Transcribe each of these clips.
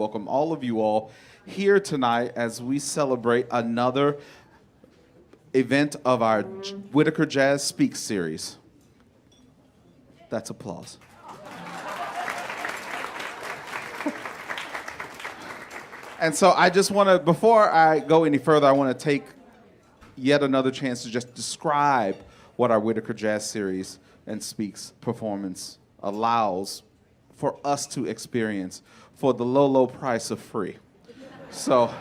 welcome all of you all here tonight as we celebrate another event of our Whitaker Jazz Speaks series. That's applause. And so I just want to, before I go any further, I want to take yet another chance to just describe what our Whitaker Jazz Series and Speaks performance allows for us to experience for the low, low price of free. So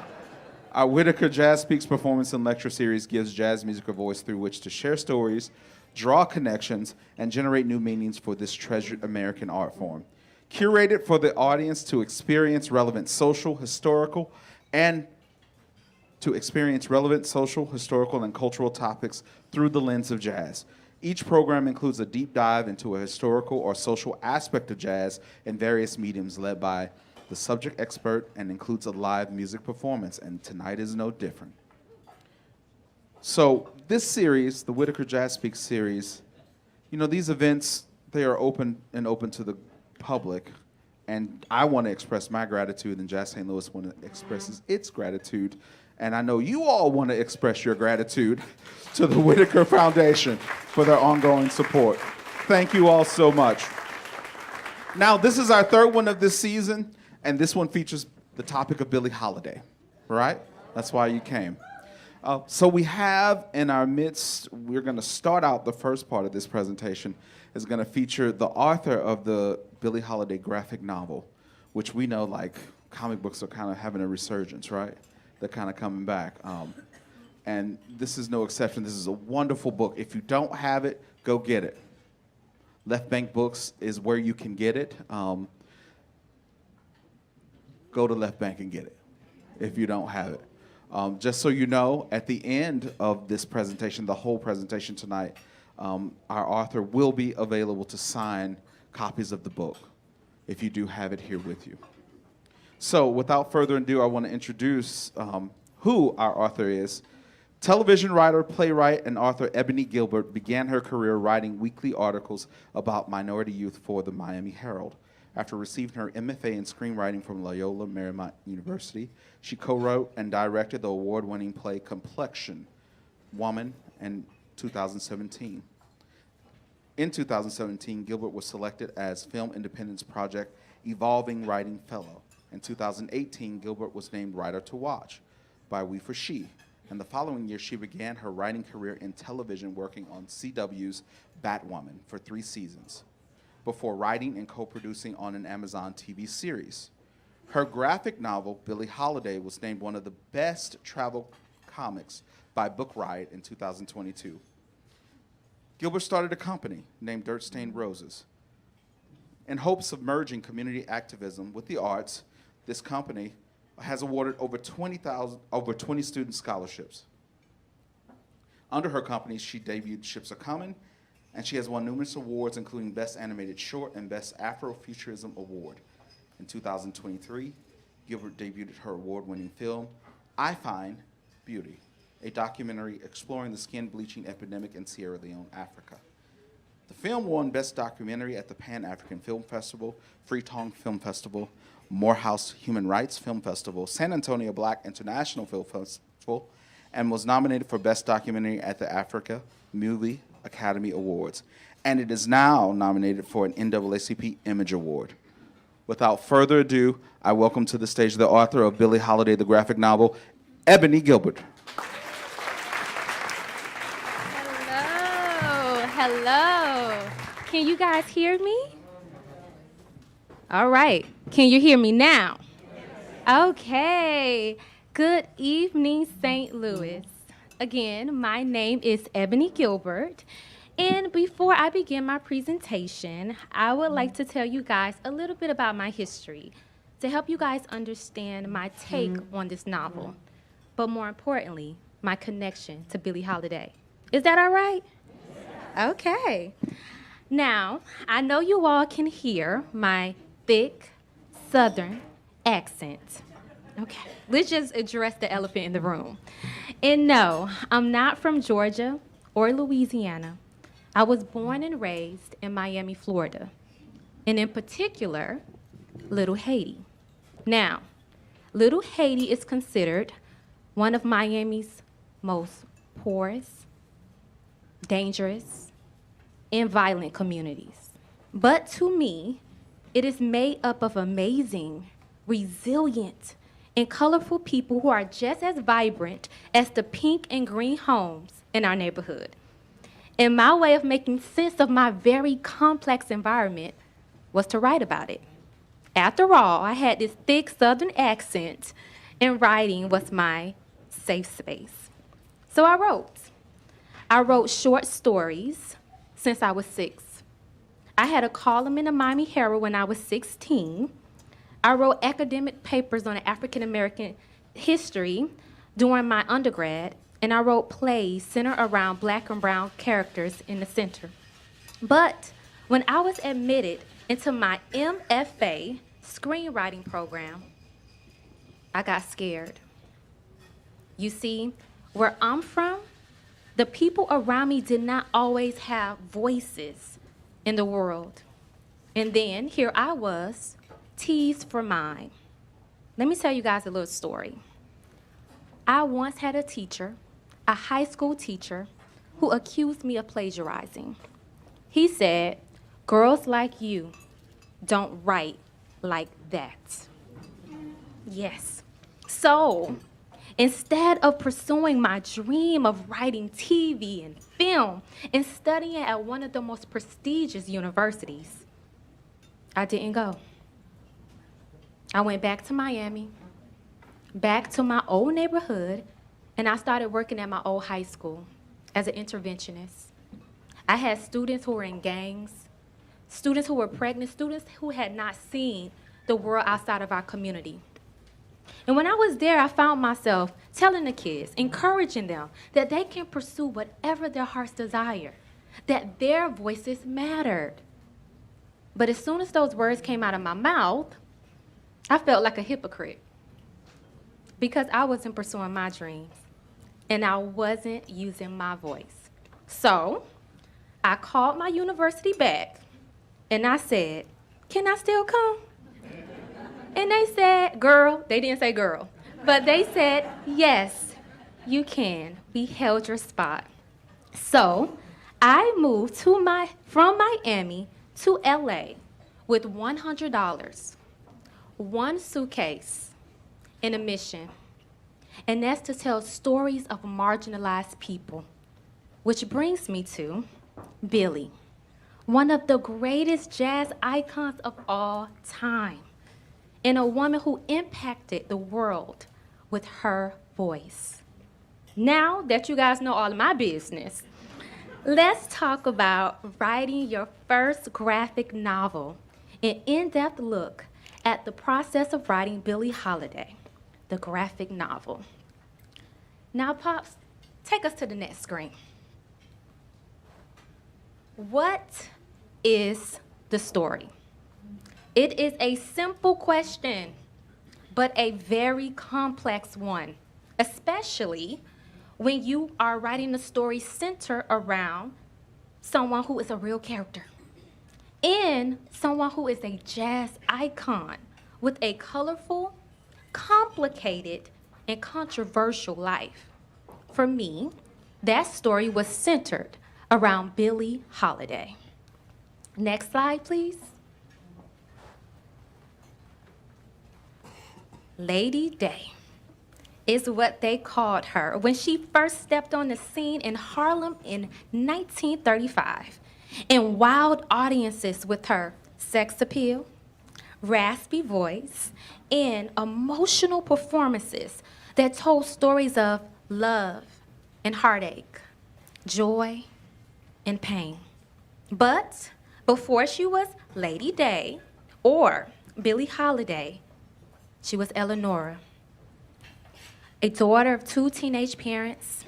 our Whitaker Jazz Speaks performance and lecture series gives jazz music a voice through which to share stories, draw connections, and generate new meanings for this treasured American art form. Curated for the audience to experience relevant social, historical, and cultural topics through the lens of jazz. Each program includes a deep dive into a historical or social aspect of jazz in various mediums led by the subject expert and includes a live music performance, and tonight is no different. So this series, the Whitaker Jazz Speaks series, these events, they are open to the public, and I want to express my gratitude, and Jazz St. Louis expresses its gratitude, and I know you all want to express your gratitude to the Whitaker Foundation for their ongoing support. Thank you all so much. Now, this is our third one of this season, and this one features the topic of Billie Holiday, right? That's why you came. So we have in our midst, we're going to start out the first part of this presentation is going to feature the author of the Billie Holiday graphic novel, which we know like comic books are kind of having a resurgence, right? They're kind of coming back. And this is no exception. This is a wonderful book. If you don't have it, go get it. Left Bank Books is where you can get it. Go to Left Bank and get it if you don't have it. Just so you know, at the end of this presentation, the whole presentation tonight, our author will be available to sign copies of the book if you do have it here with you. So without further ado, I want to introduce who our author is. Television writer, playwright, and author Ebony Gilbert began her career writing weekly articles about minority youth for the Miami Herald. After receiving her MFA in screenwriting from Loyola Marymount University, she co-wrote and directed the award-winning play Complexion, Woman, in 2017. In 2017, Gilbert was selected as Film Independence Project Evolving Writing Fellow. In 2018, Gilbert was named Writer to Watch by WeForShe. And the following year, she began her writing career in television, working on CW's Batwoman for 3 seasons, before writing and co-producing on an Amazon TV series. Her graphic novel, Billie Holiday, was named one of the best travel comics by Book Riot in 2022. Gilbert started a company named Dirt Stained Roses. In hopes of merging community activism with the arts, this company has awarded over 20 student scholarships. Under her company, she debuted Ships Are Comin', and she has won numerous awards, including Best Animated Short and Best Afrofuturism Award. In 2023, Gilbert debuted her award-winning film, I Find Beauty, a documentary exploring the skin bleaching epidemic in Sierra Leone, Africa. The film won Best Documentary at the Pan-African Film Festival, Freetown Film Festival, Morehouse Human Rights Film Festival, San Antonio Black International Film Festival, and was nominated for Best Documentary at the Africa Movie Academy Awards. And it is now nominated for an NAACP Image Award. Without further ado, I welcome to the stage the author of Billie Holiday, the graphic novel, Ebony Gilbert. Hello. Can you guys hear me? All right. Can you hear me now? Okay. Good evening, St. Louis. Again, my name is Ebony Gilbert. And before I begin my presentation, I would like to tell you guys a little bit about my history to help you guys understand my take on this novel, but more importantly, my connection to Billie Holiday. Is that all right? Okay. Now, I know you all can hear my thick Southern accent. Okay, let's just address the elephant in the room. And no, I'm not from Georgia or Louisiana. I was born and raised in Miami, Florida, and in particular, Little Haiti. Now, Little Haiti is considered one of Miami's most porous, dangerous, and violent communities. But to me, it is made up of amazing, resilient, and colorful people who are just as vibrant as the pink and green homes in our neighborhood. And my way of making sense of my very complex environment was to write about it. After all, I had this thick Southern accent, and writing was my safe space. So I wrote. I wrote short stories since I was 6. I had a column in the Miami Herald when I was 16. I wrote academic papers on African American history during my undergrad, and I wrote plays centered around Black and brown characters in the center. But when I was admitted into my MFA screenwriting program, I got scared. You see, where I'm from, the people around me did not always have voices in the world. And then here I was, teased for mine. Let me tell you guys a little story. I once had a teacher, a high school teacher, who accused me of plagiarizing. He said, "Girls like you don't write like that." Yes. So, instead of pursuing my dream of writing TV and film and studying at one of the most prestigious universities, I didn't go. I went back to Miami, back to my old neighborhood, and I started working at my old high school as an interventionist. I had students who were in gangs, students who were pregnant, students who had not seen the world outside of our community. And when I was there, I found myself telling the kids, encouraging them that they can pursue whatever their hearts desire, that their voices mattered. But as soon as those words came out of my mouth, I felt like a hypocrite because I wasn't pursuing my dreams and I wasn't using my voice. So I called my university back and I said, "Can I still come?" And they said, "Girl," they didn't say girl, but they said, "Yes, you can. We held your spot." So I moved from Miami to LA with $100, one suitcase, and a mission. And that's to tell stories of marginalized people, which brings me to Billie, one of the greatest jazz icons of all time, and a woman who impacted the world with her voice. Now that you guys know all of my business, let's talk about writing your first graphic novel, an in-depth look at the process of writing Billie Holiday, the graphic novel. Now, Pops, take us to the next screen. What is the story? It is a simple question, but a very complex one, especially when you are writing a story centered around someone who is a real character and someone who is a jazz icon with a colorful, complicated, and controversial life. For me, that story was centered around Billie Holiday. Next slide, please. Lady Day is what they called her when she first stepped on the scene in Harlem in 1935 and wowed audiences with her sex appeal, raspy voice, and emotional performances that told stories of love and heartache, joy and pain. But before she was Lady Day or Billie Holiday, she was Eleanora, a daughter of 2 teenage parents,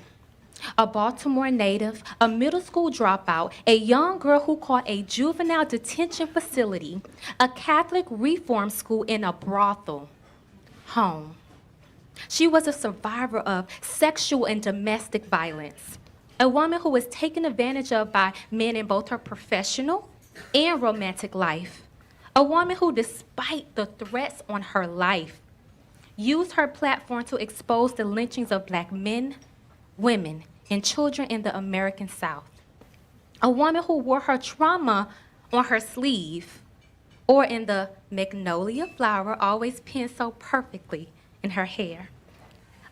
a Baltimore native, a middle school dropout, a young girl who called a juvenile detention facility, a Catholic reform school, and a brothel home. She was a survivor of sexual and domestic violence, a woman who was taken advantage of by men in both her professional and romantic life, a woman who, despite the threats on her life, used her platform to expose the lynchings of black men, women, and children in the American South. A woman who wore her trauma on her sleeve or in the magnolia flower always pinned so perfectly in her hair.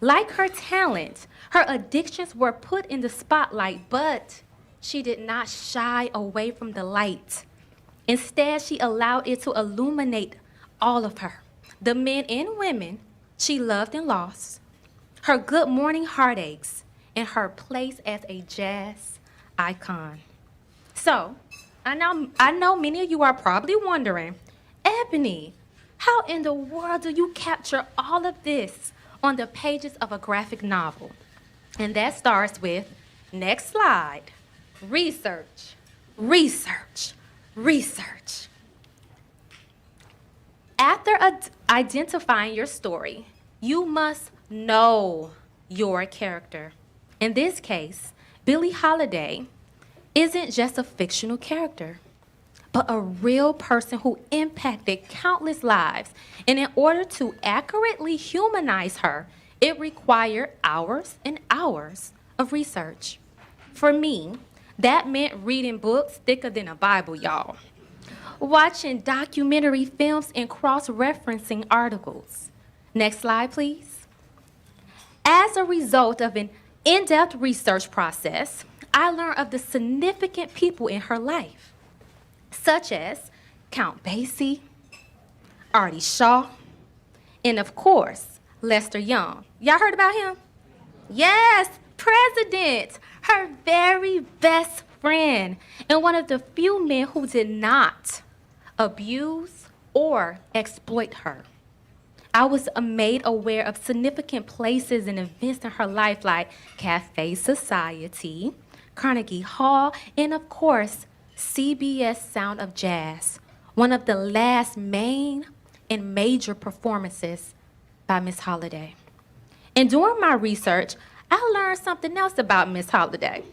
Like her talent, her addictions were put in the spotlight, but she did not shy away from the light. Instead, she allowed it to illuminate all of her, the men and women she loved and lost, her good morning heartaches, and her place as a jazz icon. So, I know many of you are probably wondering, Ebony, how in the world do you capture all of this on the pages of a graphic novel? And that starts with, next slide, research, research, research. After identifying your story, you must know your character. In this case, Billie Holiday isn't just a fictional character, but a real person who impacted countless lives. And in order to accurately humanize her, it required hours and hours of research. For me, that meant reading books thicker than a Bible, y'all, watching documentary films and cross-referencing articles. Next slide, please. As a result of an in-depth research process, I learned of the significant people in her life, such as Count Basie, Artie Shaw, and of course, Lester Young. Y'all heard about him? Yes, President, her very best friend, and one of the few men who did not abuse or exploit her. I was made aware of significant places and events in her life like Cafe Society, Carnegie Hall, and of course, CBS Sound of Jazz, one of the last main and major performances by Miss Holiday. And during my research, I learned something else about Miss Holiday.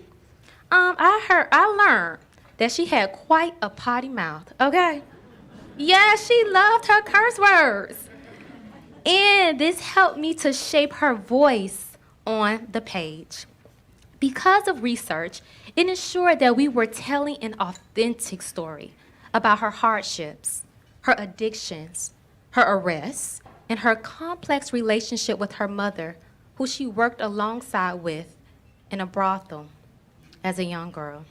I learned that she had quite a potty mouth, okay? Yeah, she loved her curse words. And this helped me to shape her voice on the page. Because of research, it ensured that we were telling an authentic story about her hardships, her addictions, her arrests, and her complex relationship with her mother, who she worked alongside with in a brothel as a young girl.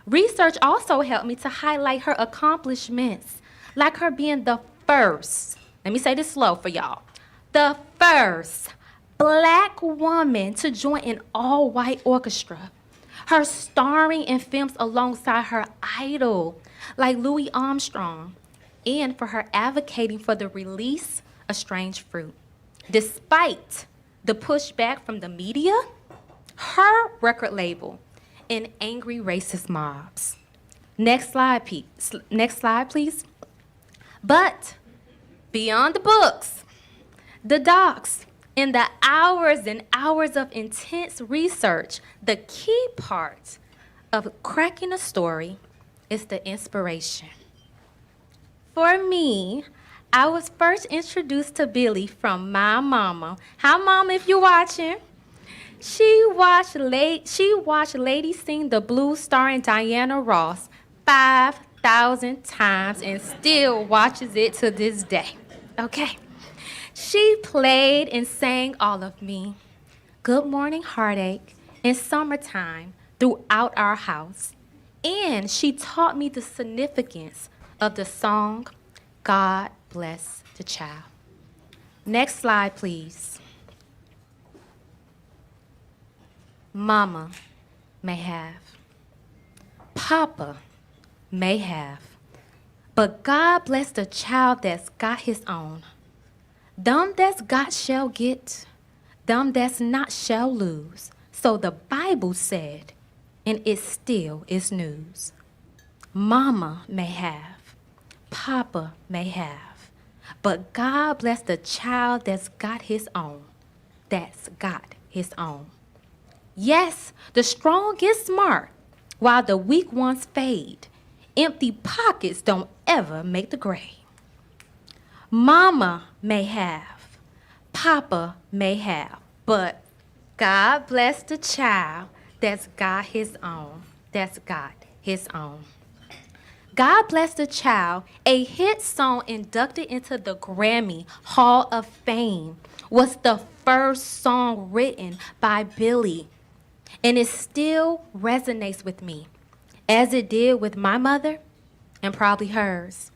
Research also helped me to highlight her accomplishments, like her being the first, let me say this slow for y'all, the first Black woman to join an all-white orchestra, her starring in films alongside her idol, like Louis Armstrong, and for her advocating for the release of Strange Fruit. Despite the pushback from the media, her record label, and angry racist mobs. Next slide, please. But beyond the books, the docs, and the hours and hours of intense research, the key part of cracking a story is the inspiration. For me, I was first introduced to Billie from my mama. Hi, Mama, if you're watching. She watched Lady Sing the Blues starring Diana Ross 5,000 times and still watches it to this day. Okay. She played and sang All of Me, Good Morning Heartache, and Summertime throughout our house. And she taught me the significance of the song, God Bless the Child. Next slide, please. Mama may have, Papa may have, but God bless the child that's got his own. Them that's got shall get, them that's not shall lose. So the Bible said, and it still is news. Mama may have, Papa may have, but God bless the child that's got his own, that's got his own. Yes, the strong get smart, while the weak ones fade. Empty pockets don't ever make the grade. Mama may have, Papa may have, but God bless the child that's got his own. That's got his own. God Bless the Child, a hit song inducted into the Grammy Hall of Fame, was the first song written by Billie, and it still resonates with me, as it did with my mother and probably hers.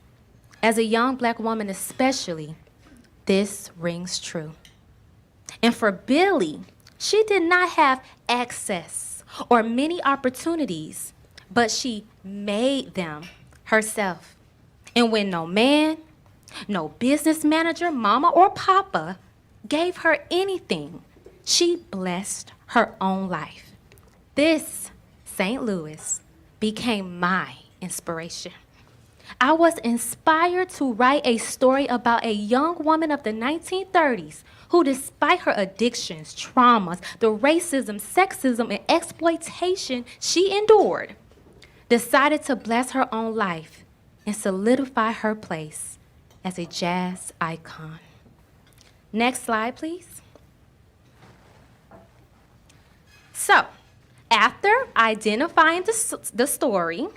As a young black woman especially, this rings true. And for Billie, she did not have access or many opportunities, but she made them herself. And when no man, no business manager, mama, or papa gave her anything, she blessed her own life. This, St. Louis, became my inspiration. I was inspired to write a story about a young woman of the 1930s who, despite her addictions, traumas, the racism, sexism, and exploitation she endured, decided to bless her own life and solidify her place as a jazz icon. Next slide, please. So, after identifying the story,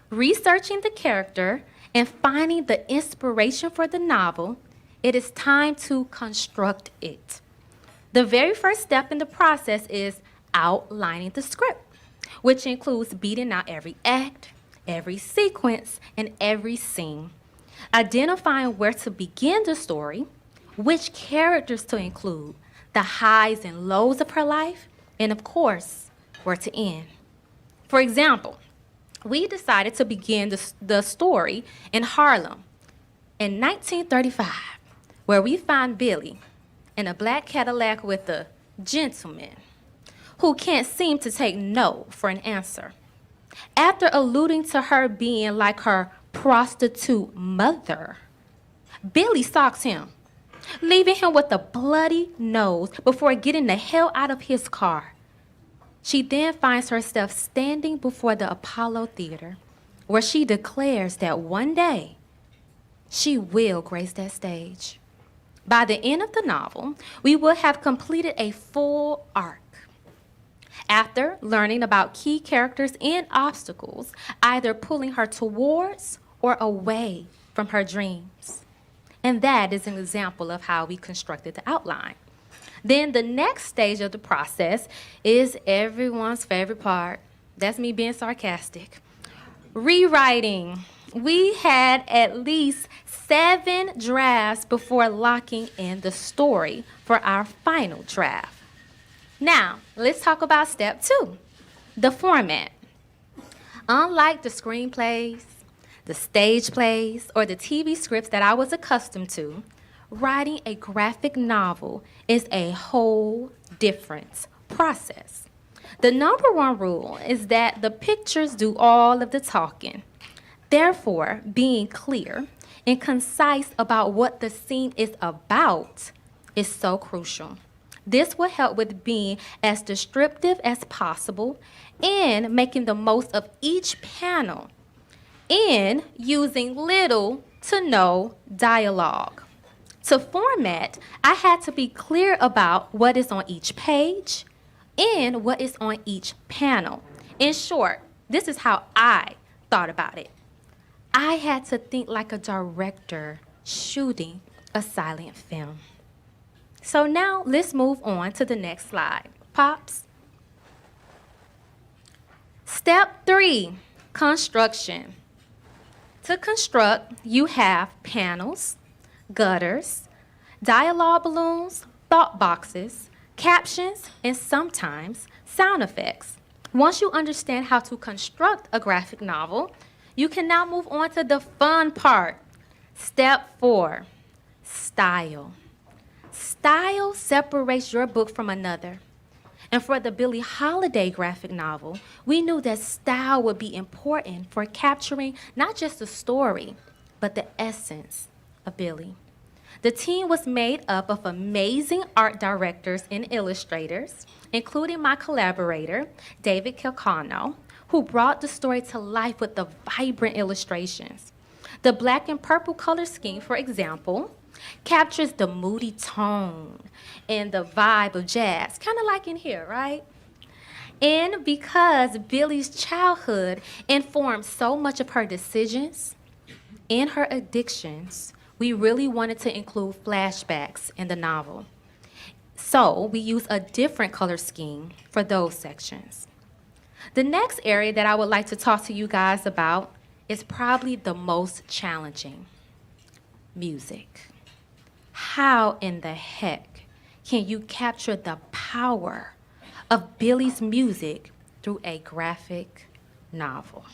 researching the character, and finding the inspiration for the novel, it is time to construct it. The very first step in the process is outlining the script, which includes beating out every act, every sequence, and every scene, identifying where to begin the story, which characters to include, the highs and lows of her life, and of course, where to end. For example, we decided to begin the story in Harlem in 1935, where we find Billie in a black Cadillac with a gentleman who can't seem to take no for an answer. After alluding to her being like her prostitute mother, Billie stalks him, leaving him with a bloody nose before getting the hell out of his car. She then finds herself standing before the Apollo Theater, where she declares that one day she will grace that stage. By the end of the novel, we will have completed a full arc. After learning about key characters and obstacles, either pulling her towards or away from her dreams. And that is an example of how we constructed the outline. Then the next stage of the process is everyone's favorite part. That's me being sarcastic. Rewriting. We had at least 7 drafts before locking in the story for our final draft. Now, let's talk about step 2, the format. Unlike the screenplays, the stage plays, or the TV scripts that I was accustomed to, writing a graphic novel is a whole different process. The number one rule is that the pictures do all of the talking. Therefore, being clear and concise about what the scene is about is so crucial. This will help with being as descriptive as possible and making the most of each panel and using little to no dialogue. To format, I had to be clear about what is on each page and what is on each panel. In short, this is how I thought about it. I had to think like a director shooting a silent film. So now let's move on to the next slide. Pops. Step 3, construction. To construct, you have panels, gutters, dialogue balloons, thought boxes, captions, and sometimes sound effects. Once you understand how to construct a graphic novel, you can now move on to the fun part. Step 4, style. Style separates your book from another. And for the Billie Holiday graphic novel, we knew that style would be important for capturing not just the story, but the essence of Billie. The team was made up of amazing art directors and illustrators, including my collaborator, David Kilcano, who brought the story to life with the vibrant illustrations. The black and purple color scheme, for example, captures the moody tone and the vibe of jazz, kind of like in here, right? And because Billie's childhood informed so much of her decisions and her addictions, we really wanted to include flashbacks in the novel. So we use a different color scheme for those sections. The next area that I would like to talk to you guys about is probably the most challenging: music. How in the heck can you capture the power of Billie's music through a graphic novel?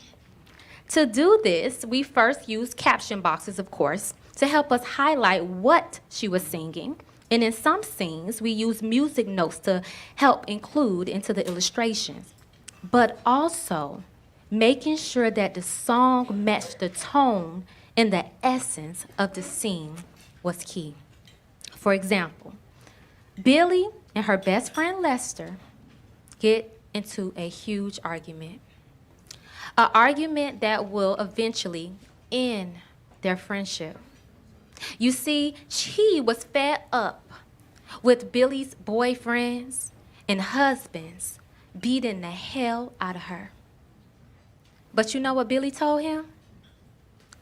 To do this, we first used caption boxes, of course, to help us highlight what she was singing. And in some scenes, we use music notes to help include into the illustrations. But also, making sure that the song matched the tone and the essence of the scene was key. For example, Billie and her best friend Lester get into a huge argument. An argument that will eventually end their friendship. You see, she was fed up with Billie's boyfriends and husbands beating the hell out of her. But you know what Billie told him?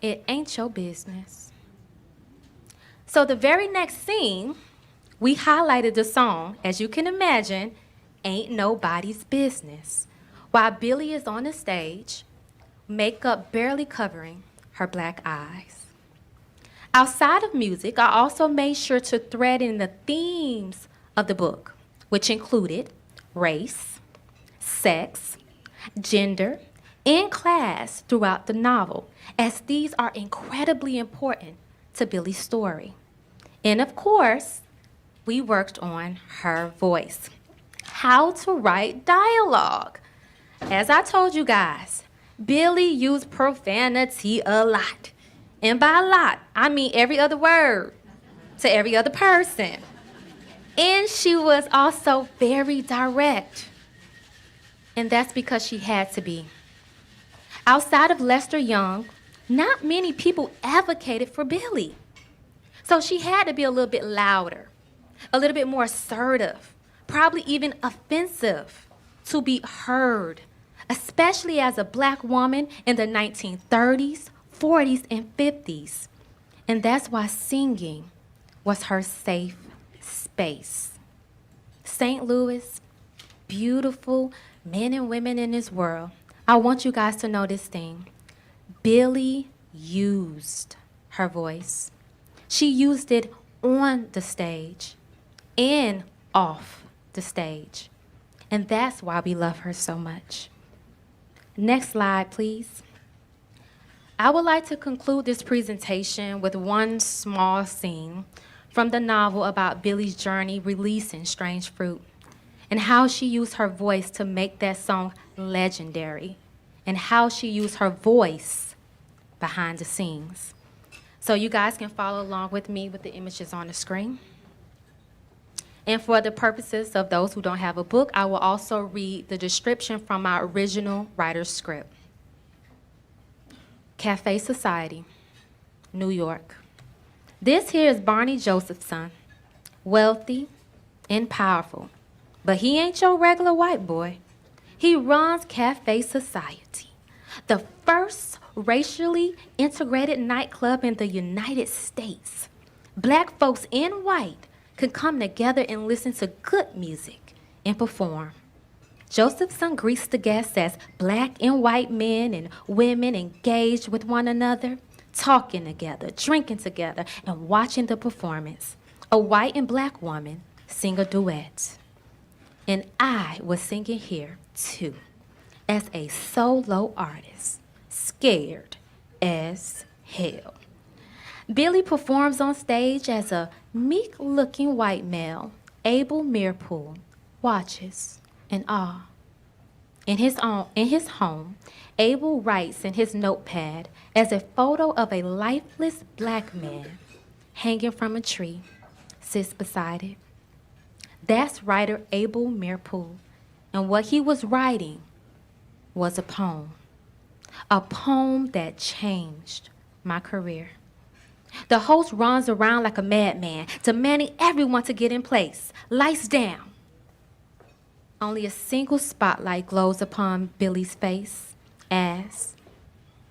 It ain't your business. So the very next scene, we highlighted the song, as you can imagine, Ain't Nobody's Business, while Billie is on the stage, makeup barely covering her black eyes. Outside of music, I also made sure to thread in the themes of the book, which included race, sex, gender, and class throughout the novel, as these are incredibly important to Billie's story. And of course, we worked on her voice. How to write dialogue. As I told you guys, Billie used profanity a lot. And by a lot, I mean every other word to every other person. And she was also very direct. And that's because she had to be. Outside of Lester Young, not many people advocated for Billie. So she had to be a little bit louder, a little bit more assertive, probably even offensive to be heard, especially as a black woman in the 1930s, 40s, and 50s. And that's why singing was her safe space. St. Louis, beautiful men and women in this world, I want you guys to know this thing. Billie used her voice. She used it on the stage and off the stage. And that's why we love her so much. Next slide, please. I would like to conclude this presentation with one small scene from the novel about Billie's journey releasing Strange Fruit and how she used her voice to make that song legendary and how she used her voice behind the scenes. So you guys can follow along with me with the images on the screen. And for the purposes of those who don't have a book, I will also read the description from my original writer's script. Cafe Society, New York. This here is Barney Joseph's son, wealthy and powerful, but he ain't your regular white boy. He runs Cafe Society, the first racially integrated nightclub in the United States. Black folks and white could come together and listen to good music and perform. Josephson greets the guests as black and white men and women engaged with one another, talking together, drinking together, and watching the performance. A white and black woman sing a duet. And I was singing here, too, as a solo artist, scared as hell. Billie performs on stage as a meek-looking white male. Abel Meerpool watches in awe. In his home, Abel writes in his notepad as a photo of a lifeless black man hanging from a tree sits beside it. That's writer Abel Meerpool, and what he was writing was a poem that changed my career. The host runs around like a madman, demanding everyone to get in place. Lights down. Only a single spotlight glows upon Billy's face as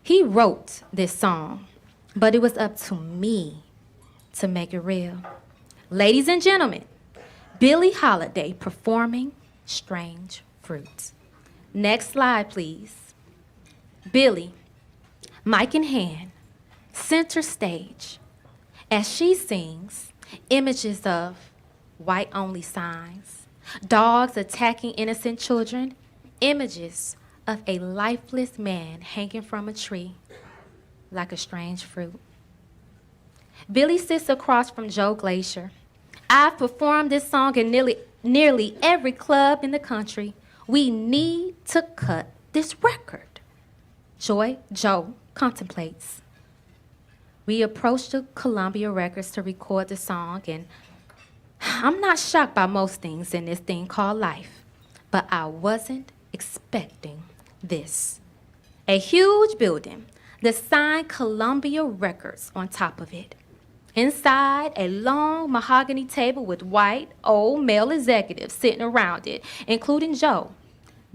he wrote this song, but it was up to me to make it real. Ladies and gentlemen, Billie Holiday performing Strange Fruit. Next slide, please. Billie, mic in hand, center stage, as she sings images of white-only signs, dogs attacking innocent children, images of a lifeless man hanging from a tree like a strange fruit. Billie sits across from Joe Glacier. I've performed this song in nearly every club in the country. We need to cut this record. Joe contemplates. We approached the Columbia Records to record the song, and I'm not shocked by most things in this thing called life, but I wasn't expecting this. A huge building, the sign Columbia Records on top of it. Inside, a long mahogany table with white, old male executives sitting around it, including Joe.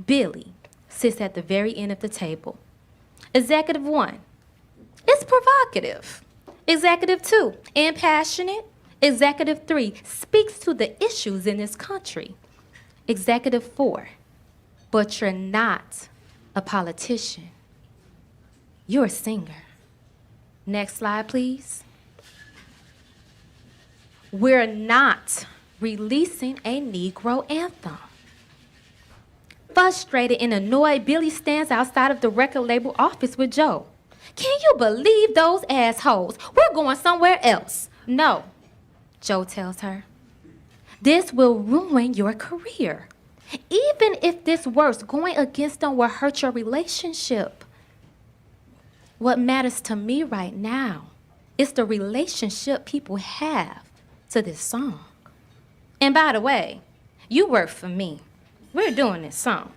Billie sits at the very end of the table. Executive 1, it's provocative. Executive 2, impassionate. Executive 3, speaks to the issues in this country. Executive 4, but you're not a politician. You're a singer. Next slide, please. We're not releasing a Negro anthem. Frustrated and annoyed, Billie stands outside of the record label office with Joe. Can you believe those assholes? We're going somewhere else. No, Joe tells her. This will ruin your career. Even if this works, going against them will hurt your relationship. What matters to me right now is the relationship people have to this song. And by the way, you work for me. We're doing this song.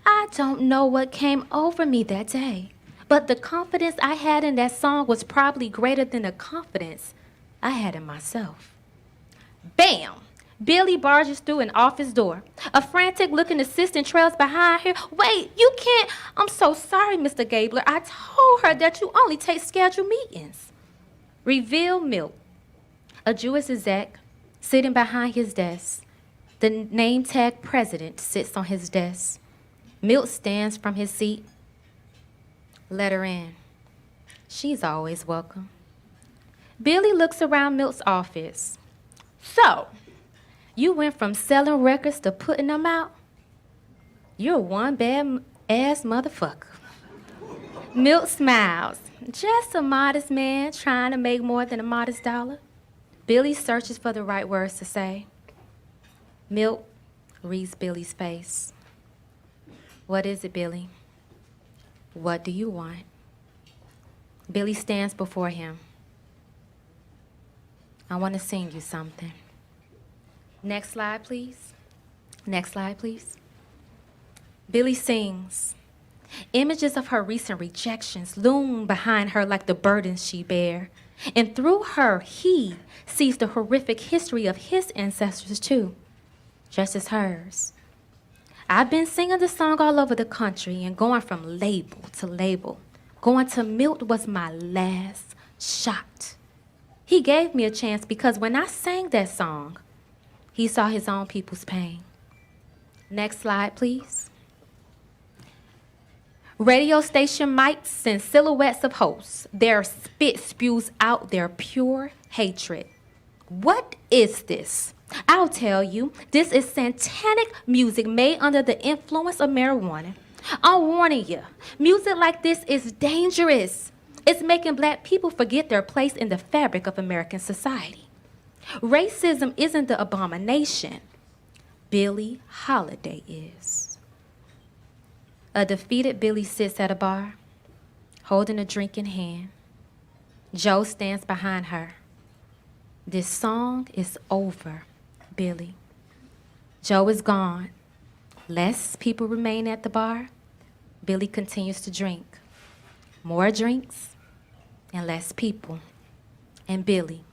I don't know what came over me that day, but the confidence I had in that song was probably greater than the confidence I had in myself. Bam! Billie barges through an office door. A frantic-looking assistant trails behind her. Wait, you can't. I'm so sorry, Mr. Gabler. I told her that you only take scheduled meetings. Reveal Milt, a Jewish exec, sitting behind his desk. The name tag president sits on his desk. Milt stands from his seat. Let her in. She's always welcome. Billie looks around Milt's office. So, you went from selling records to putting them out? You're one bad-ass motherfucker. Milt smiles. Just a modest man trying to make more than a modest dollar. Billie searches for the right words to say. Milt reads Billie's face. What is it, Billie? What do you want? Billie stands before him. I want to sing you something. Next slide, please. Next slide, please. Billie sings. Images of her recent rejections loom behind her like the burdens she bear. And through her, he sees the horrific history of his ancestors too, just as hers. I've been singing the song all over the country and going from label to label. Going to Milt was my last shot. He gave me a chance because when I sang that song, he saw his own people's pain. Next slide, please. Radio station mics and silhouettes of hosts. Their spit spews out their pure hatred. What is this? I'll tell you. This is satanic music made under the influence of marijuana. I'm warning you. Music like this is dangerous. It's making black people forget their place in the fabric of American society. Racism isn't the abomination. Billie Holiday is. A defeated Billie sits at a bar, holding a drink in hand. Joe stands behind her. This song is over, Billie. Joe is gone. Less people remain at the bar. Billie continues to drink. More drinks and less people. and Billie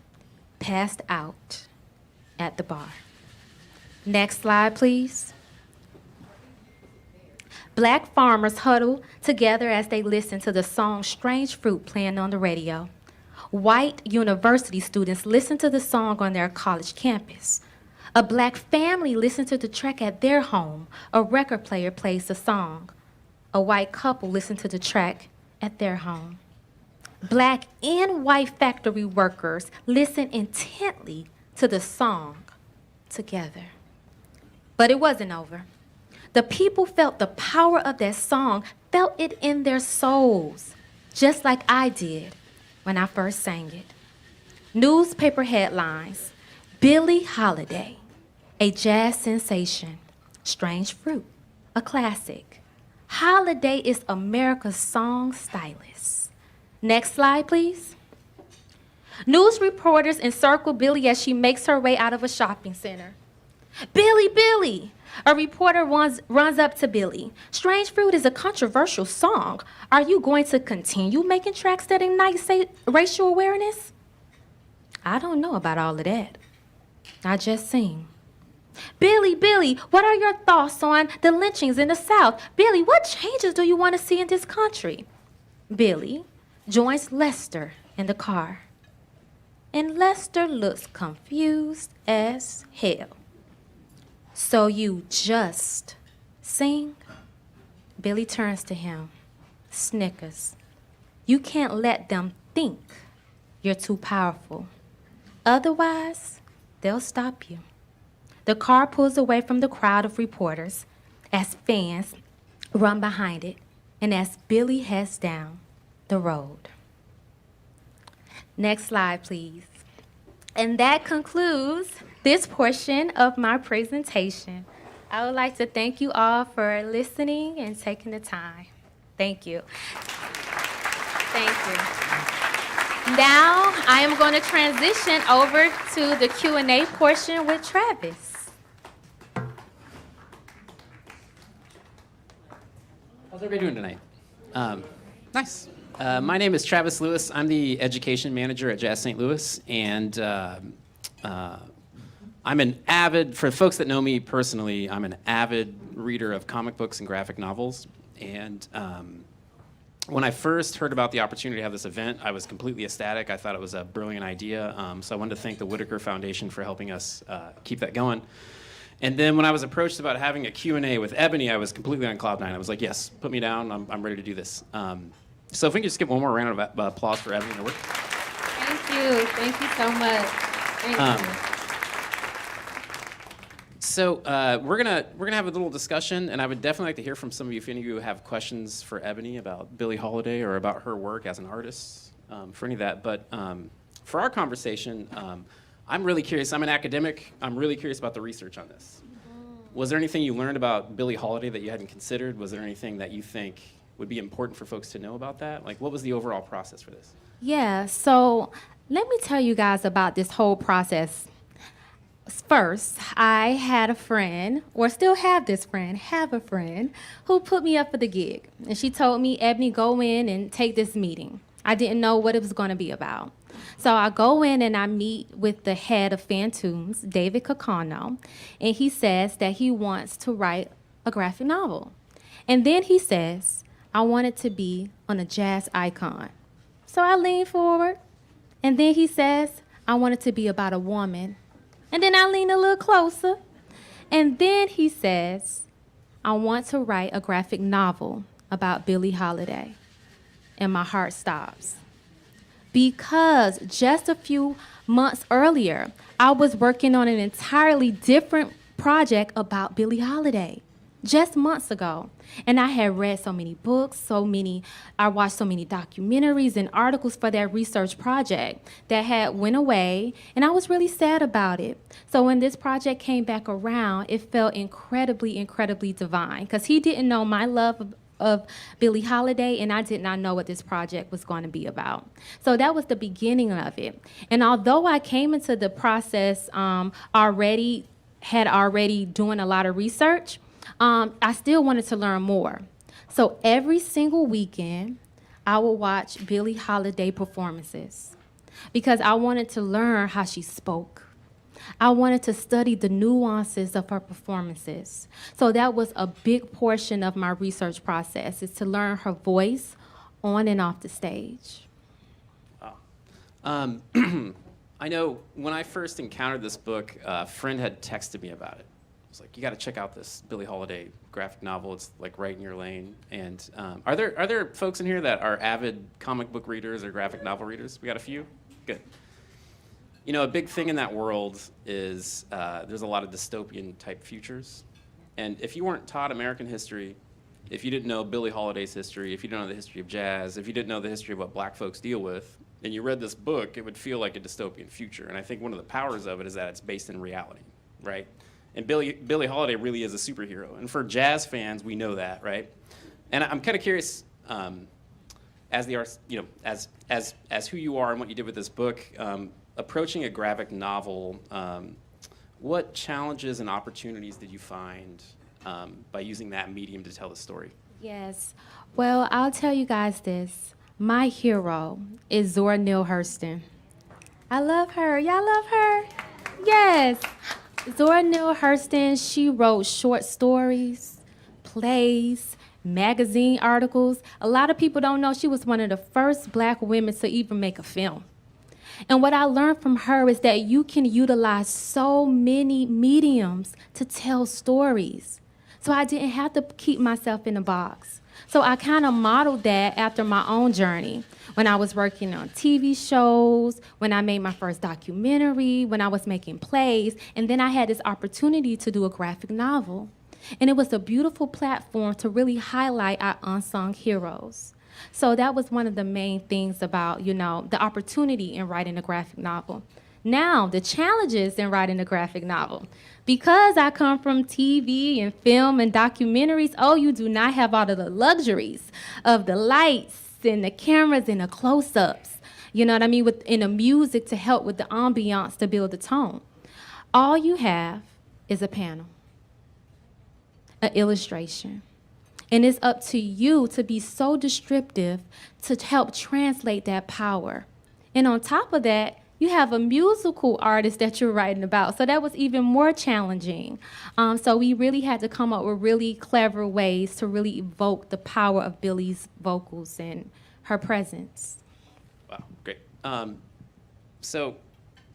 passed out at the bar. Next slide, please. Black farmers huddle together as they listen to the song Strange Fruit playing on the radio. White university students listen to the song on their college campus. A black family listens to the track at their home. A record player plays the song. A white couple listens to the track at their home. Black and white factory workers listen intently to the song together. But it wasn't over. The people felt the power of that song, felt it in their souls, just like I did when I first sang it. Newspaper headlines: Billie Holiday, a jazz sensation. Strange Fruit, a classic. Holiday is America's song stylist. Next slide, please. News reporters encircle Billie as she makes her way out of a shopping center. Billie, Billie! A reporter runs up to Billie. Strange Fruit is a controversial song. Are you going to continue making tracks that ignite racial awareness? I don't know about all of that. I just sing. Billie, Billie, what are your thoughts on the lynchings in the South? Billie, what changes do you want to see in this country? Billie joins Lester in the car. And Lester looks confused as hell. So you just sing? Billie turns to him, snickers. You can't let them think you're too powerful. Otherwise, they'll stop you. The car pulls away from the crowd of reporters as fans run behind it and as Billie heads down the road. Next slide, please. And that concludes this portion of my presentation. I would like to thank you all for listening and taking the time. Thank you. Thank you. Now I am going to transition over to the Q&A portion with Travis. How's everybody doing tonight? Nice. My name is Travis Lewis. I'm the education manager at Jazz St. Louis, and I'm an avid, for folks that know me personally, I'm an avid reader of comic books and graphic novels. And when I first heard about the opportunity to have this event, I was completely ecstatic. I thought it was a brilliant idea. So I wanted to thank the Whitaker Foundation for helping us keep that going. And then when I was approached about having a Q&A with Ebony, I was completely on cloud nine. I was like, yes, put me down. I'm ready to do this. So if we can just give one more round of applause for Ebony and her work. Thank you. Thank you so much. Thank you. So we're gonna have a little discussion, and I would definitely like to hear from some of you if any of you have questions for Ebony about Billie Holiday or about her work as an artist, for any of that. But for our conversation, I'm really curious. I'm an academic. I'm really curious about the research on this. Was there anything you learned about Billie Holiday that you hadn't considered? Was there anything that you think would be important for folks to know about that? Like, what was the overall process for this? Yeah, so let me tell you guys about this whole process. First, I had a friend, or still have a friend, who put me up for the gig. And she told me, Ebony, go in and take this meeting. I didn't know what it was going to be about. So I go in and I meet with the head of Phantoms, David Cacano, and he says that he wants to write a graphic novel. And then he says, I want it to be on a jazz icon. So I lean forward, and then he says, I want it to be about a woman. And then I lean a little closer, and then he says, I want to write a graphic novel about Billie Holiday. And my heart stops. Because just a few months earlier, I was working on an entirely different project about Billie Holiday. Just months ago. And I had read so many books, I watched so many documentaries and articles for that research project that had went away, and I was really sad about it. So when this project came back around, it felt incredibly, incredibly divine, because he didn't know my love of Billie Holiday, and I did not know what this project was going to be about. So that was the beginning of it. And although I came into the process already doing a lot of research, I still wanted to learn more. So every single weekend, I would watch Billie Holiday performances. because I wanted to learn how she spoke. I wanted to study the nuances of her performances. So that was a big portion of my research process, is to learn her voice on and off the stage. Wow. I know when I first encountered this book, a friend had texted me about it. It was like, you got to check out this Billie Holiday graphic novel. It's like right in your lane. And are there folks in here that are avid comic book readers or graphic novel readers? We got a few? Good. You know, a big thing in that world is there's a lot of dystopian type futures. And if you weren't taught American history, if you didn't know Billie Holiday's history, if you didn't know the history of jazz, if you didn't know the history of what black folks deal with, and you read this book, it would feel like a dystopian future. And I think one of the powers of it is that it's based in reality, right? And Billie Holiday really is a superhero. And for jazz fans, we know that, right? And I'm kind of curious, as the artist, you know, as who you are and what you did with this book, approaching a graphic novel, what challenges and opportunities did you find by using that medium to tell the story? Yes. Well, I'll tell you guys this. My hero is Zora Neale Hurston. I love her. Y'all love her? Yes. Zora Neale Hurston, she wrote short stories, plays, magazine articles. A lot of people don't know she was one of the first black women to even make a film. And what I learned from her is that you can utilize so many mediums to tell stories. So I didn't have to keep myself in a box. So I kind of modeled that after my own journey. When I was working on TV shows, when I made my first documentary, when I was making plays, and then I had this opportunity to do a graphic novel. And it was a beautiful platform to really highlight our unsung heroes. So that was one of the main things about, you know, the opportunity in writing a graphic novel. Now, the challenges in writing a graphic novel. Because I come from TV and film and documentaries, oh, you do not have all of the luxuries of the lights and the cameras and the close-ups, you know what I mean, and the music to help with the ambiance to build the tone. All you have is a panel, an illustration. And it's up to you to be so descriptive to help translate that power. And on top of that, you have a musical artist that you're writing about. So that was even more challenging. So we really had to come up with really clever ways to really evoke the power of Billie's vocals and her presence. Wow, great. So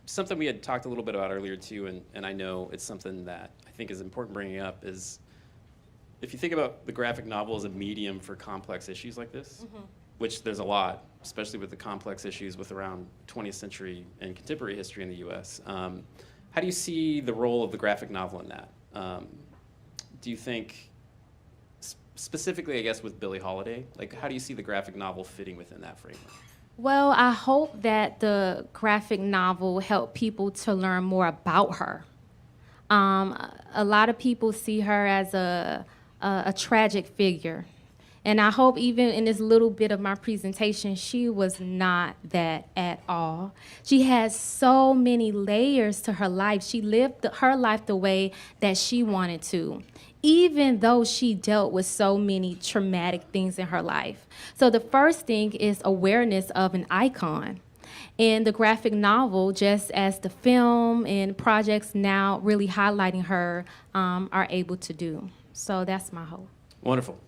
something we had talked a little bit about earlier too, and I know it's something that I think is important bringing up, is if you think about the graphic novel as a medium for complex issues like this, which there's a lot, especially with the complex issues with around 20th century and contemporary history in the US. How do you see the role of the graphic novel in that? Do you think, specifically, I guess, with Billie Holiday, like how do you see the graphic novel fitting within that framework? Well, I hope that the graphic novel helped people to learn more about her. A lot of people see her as a tragic figure. And I hope even in this little bit of my presentation, she was not that at all. She has so many layers to her life. She lived her life the way that she wanted to, even though she dealt with so many traumatic things in her life. So the first thing is awareness of an icon. And the graphic novel, just as the film and projects now really highlighting her, are able to do. So that's my hope. Wonderful.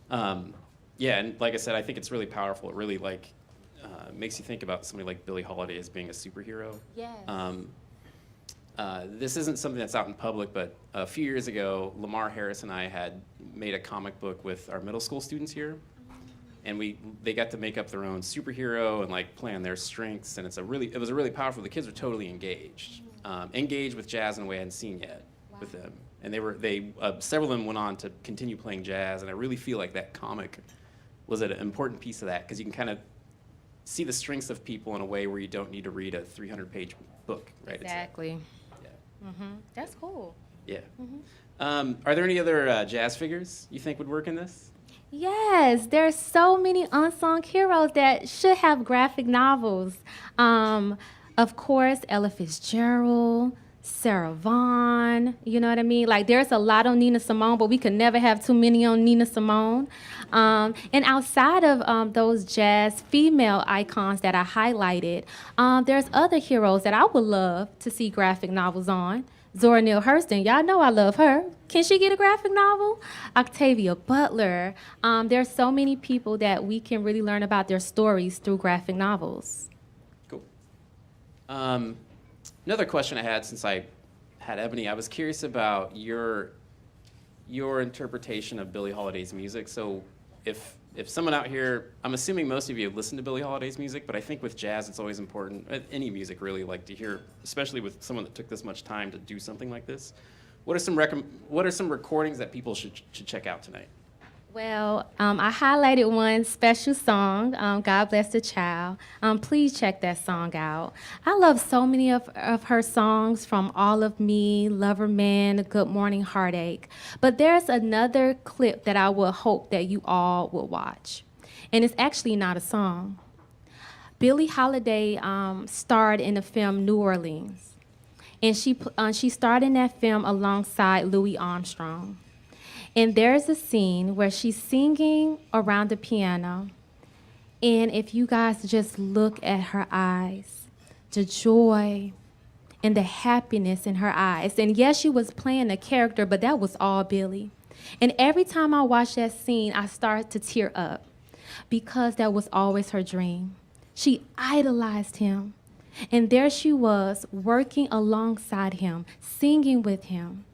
Yeah, and like I said, I think it's really powerful. It really makes you think about somebody like Billie Holiday as being a superhero. Yes. This isn't something that's out in public, but a few years ago, Lamar Harris and I had made a comic book with our middle school students here, and they got to make up their own superhero and like play on their strengths, and it was a really powerful. The kids were totally engaged with jazz in a way I hadn't seen yet with them, and several of them went on to continue playing jazz, and I really feel like that comic was an important piece of that, because you can kind of see the strengths of people in a way where you don't need to read a 300-page book, right? Exactly. Yeah. That's cool. Yeah. Are there any other jazz figures you think would work in this? Yes, there's so many unsung heroes that should have graphic novels. Of course, Ella Fitzgerald, Sarah Vaughan, you know what I mean? Like, there's a lot on Nina Simone, but we could never have too many on Nina Simone. And outside of those jazz female icons that I highlighted, there's other heroes that I would love to see graphic novels on. Zora Neale Hurston, y'all know I love her. Can she get a graphic novel? Octavia Butler. There's so many people that we can really learn about their stories through graphic novels. Cool. Another question I had since I had Ebony, I was curious about your interpretation of Billie Holiday's music. So if someone out here, I'm assuming most of you have listened to Billie Holiday's music, but I think with jazz it's always important, any music really, like to hear, especially with someone that took this much time to do something like this. What are some recordings that people should check out tonight? Well, I highlighted one special song, God Bless the Child. Please check that song out. I love so many of her songs, from All of Me, Lover Man, Good Morning Heartache. But there's another clip that I would hope that you all will watch. And it's actually not a song. Billie Holiday starred in the film New Orleans. And she starred in that film alongside Louis Armstrong. And there's a scene where she's singing around the piano. And if you guys just look at her eyes, the joy and the happiness in her eyes. And yes, she was playing a character, but that was all Billie. And every time I watch that scene, I start to tear up because that was always her dream. She idolized him. And there she was, working alongside him, singing with him.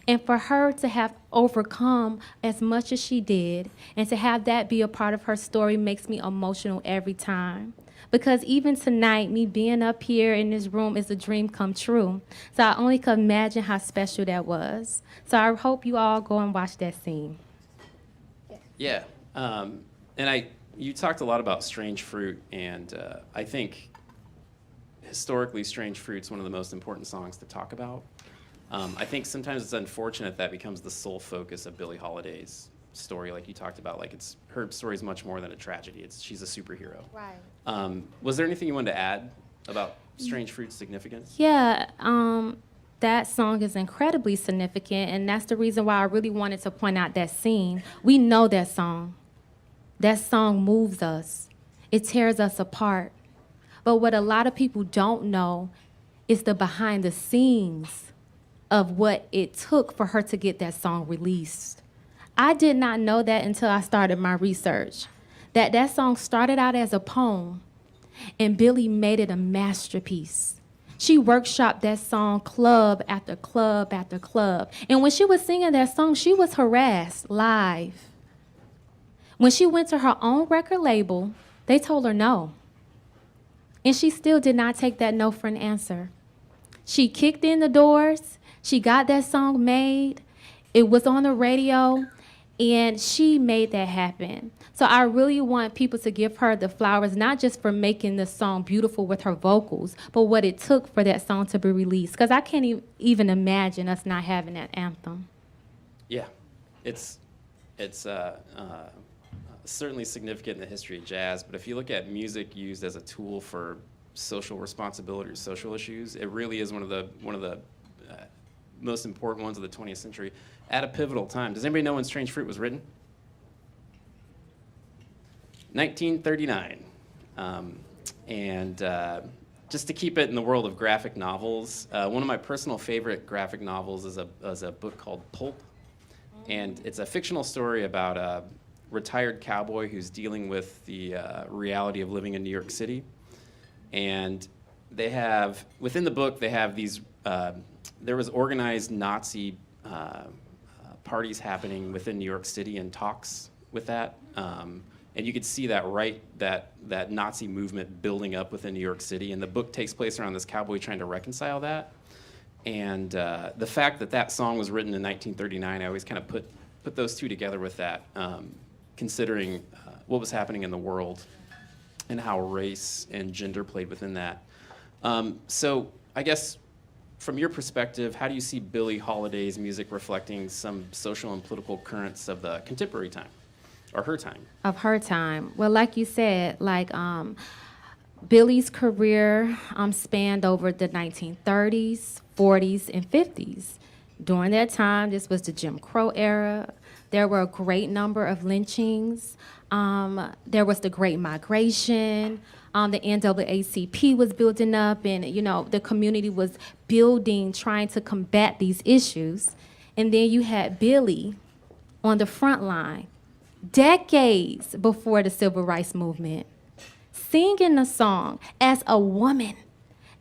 And for her to have overcome as much as she did, and to have that be a part of her story, makes me emotional every time. Because even tonight, me being up here in this room is a dream come true. So I only can imagine how special that was. So I hope you all go and watch that scene. Yeah, and you talked a lot about Strange Fruit, and I think historically Strange Fruit's one of the most important songs to talk about. I think sometimes it's unfortunate that becomes the sole focus of Billie Holiday's story, like you talked about. Like, her story is much more than a tragedy. She's a superhero. Right. Was there anything you wanted to add about Strange Fruit's significance? Yeah, that song is incredibly significant, and that's the reason why I really wanted to point out that scene. We know that song. That song moves us. It tears us apart. But what a lot of people don't know is the behind the scenes of what it took for her to get that song released. I did not know that until I started my research, that song started out as a poem, and Billie made it a masterpiece. She workshopped that song club after club after club. And when she was singing that song, she was harassed live. When she went to her own record label, they told her no. And she still did not take that no for an answer. She kicked in the doors. She got that song made. It was on the radio, and she made that happen. So I really want people to give her the flowers, not just for making the song beautiful with her vocals, but what it took for that song to be released. Because I can't even imagine us not having that anthem. Yeah, it's certainly significant in the history of jazz, but if you look at music used as a tool for social responsibility or social issues, it really is one of the most important ones of the 20th century at a pivotal time. Does anybody know when Strange Fruit was written? 1939. Just to keep it in the world of graphic novels, one of my personal favorite graphic novels is a book called Pulp. And it's a fictional story about a retired cowboy who's dealing with the reality of living in New York City. And they have, within the book, they have these, there was organized Nazi parties happening within New York City and talks with that. And you could see that Nazi movement building up within New York City. And the book takes place around this cowboy trying to reconcile that. And the fact that song was written in 1939, I always kind of put those two together with that, considering what was happening in the world and how race and gender played within that. So I guess from your perspective, how do you see Billie Holiday's music reflecting some social and political currents of the contemporary time, or her time? Of her time. Well, like you said, Billie's career spanned over the 1930s, 40s, and 50s. During that time, this was the Jim Crow era. There were a great number of lynchings. There was the Great Migration. The NAACP was building up, and the community was building, trying to combat these issues. And then you had Billie on the front line, decades before the Civil Rights Movement, singing a song as a woman,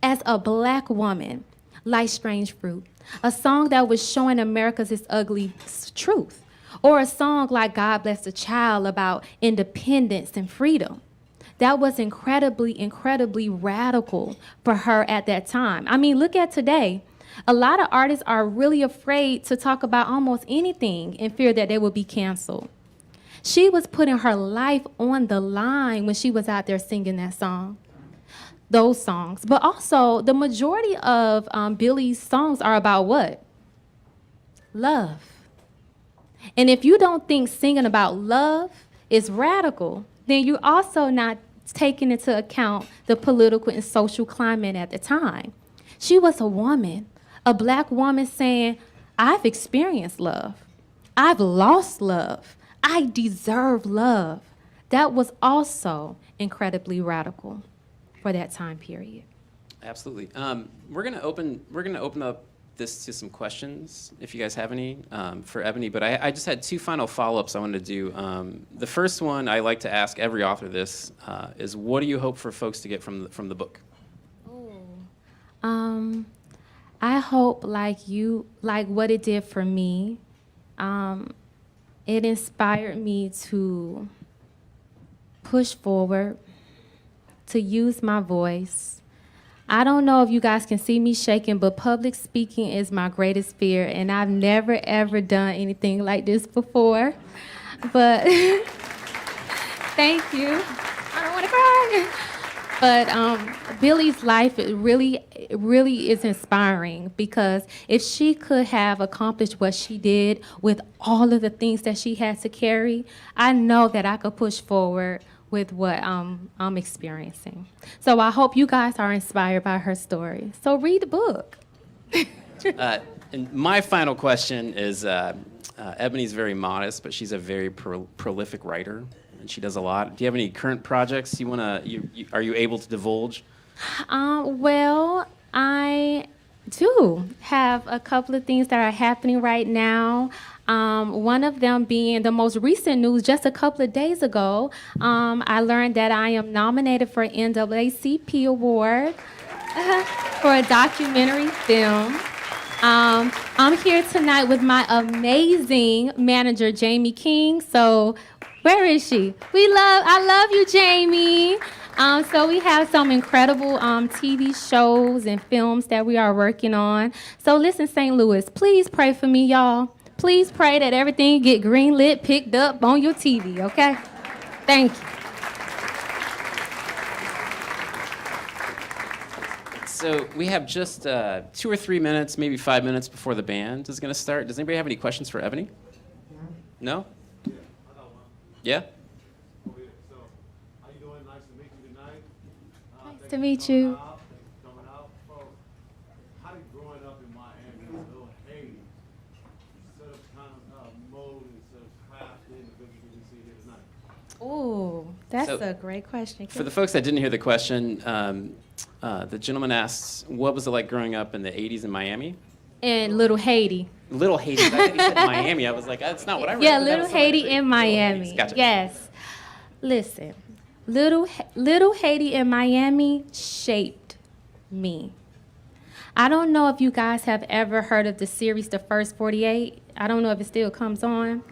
as a Black woman, like Strange Fruit, a song that was showing America's its ugly truth, or a song like God Bless the Child about independence and freedom. That was incredibly, incredibly radical for her at that time. I mean, look at today. A lot of artists are really afraid to talk about almost anything in fear that they will be canceled. She was putting her life on the line when she was out there singing that song, those songs. But also, the majority of Billie's songs are about what? Love. And if you don't think singing about love is radical, then you're also not taking into account the political and social climate at the time. She was a woman, a Black woman saying, I've experienced love. I've lost love. I deserve love. That was also incredibly radical for that time period. Absolutely. We're gonna open up this to some questions, if you guys have any, for Ebony. But I just had two final follow-ups I wanted to do. The first one I like to ask every author this is, what do you hope for folks to get from the book? I hope, like what it did for me, it inspired me to push forward, to use my voice. I don't know if you guys can see me shaking, but public speaking is my greatest fear, and I've never, ever done anything like this before. But thank you. I don't want to cry. But Billie's life really is inspiring, because if she could have accomplished what she did with all of the things that she had to carry, I know that I could push forward with what I'm experiencing. So I hope you guys are inspired by her story. So read the book. And my final question is, Ebony's very modest, but she's a very prolific writer, and she does a lot. Do you have any current projects are you able to divulge? Well, I do have a couple of things that are happening right now. One of them being the most recent news. Just a couple of days ago, I learned that I am nominated for an NAACP award for a documentary film. I'm here tonight with my amazing manager, Jamie King. So where is she? I love you, Jamie. So we have some incredible TV shows and films that we are working on. So listen, St. Louis, please pray for me, y'all. Please pray that everything get greenlit, picked up on your TV, okay? Thank you. So we have just 2 or 3 minutes, maybe 5 minutes before the band is going to start. Does anybody have any questions for Ebony? No? Yeah, I got one. Yeah? Oh, yeah. So, how you doing? Nice to meet you tonight. Nice to meet you. Thanks for coming out. So, how did growing up in Miami, a little Haiti, sort of kind of mold and sort of craft the individual we see here tonight? Oh, that's So, a great question. For the folks that didn't hear the question, the gentleman asks, what was it like growing up in the 80s in Miami? In Little Haiti. Little Haiti. I think he said Miami. I was like, that's not what I read. Yeah, That Little was something Haiti I in read. Miami. Gotcha. Yes. Listen, Little Haiti in Miami shaped me. I don't know if you guys have ever heard of the series The First 48. I don't know if it still comes on.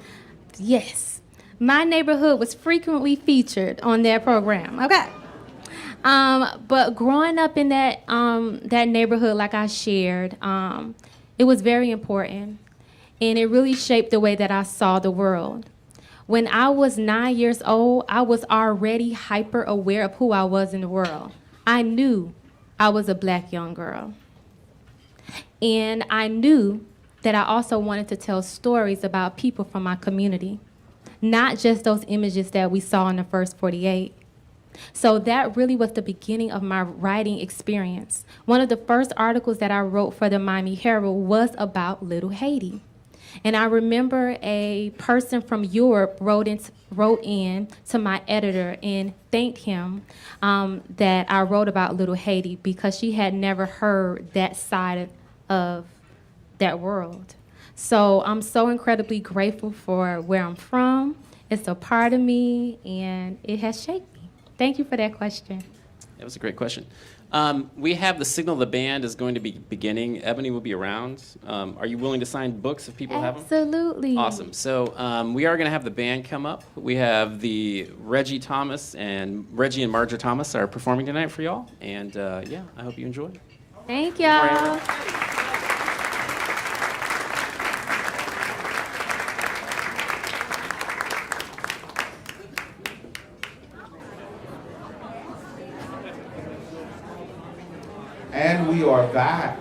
Yes. My neighborhood was frequently featured on that program. Okay. But growing up in that neighborhood, like I shared, it was very important, and it really shaped the way that I saw the world. When I was 9 years old, I was already hyper aware of who I was in the world. I knew I was a Black young girl. And I knew that I also wanted to tell stories about people from my community, not just those images that we saw in the First 48. So that really was the beginning of my writing experience. One of the first articles that I wrote for the Miami Herald was about Little Haiti. And I remember a person from Europe wrote in to my editor and thanked him that I wrote about Little Haiti because she had never heard that side of that world. So I'm so incredibly grateful for where I'm from. It's a part of me, and it has shaped me. Thank you for that question. That was a great question. We have the signal the band is going to be beginning. Ebony will be around. Are you willing to sign books if people have them? Absolutely. Awesome. So we are going to have the band come up. We have the Reggie and Marja Thomas are performing tonight for y'all. And yeah, I hope you enjoy. Thank y'all. And we are back.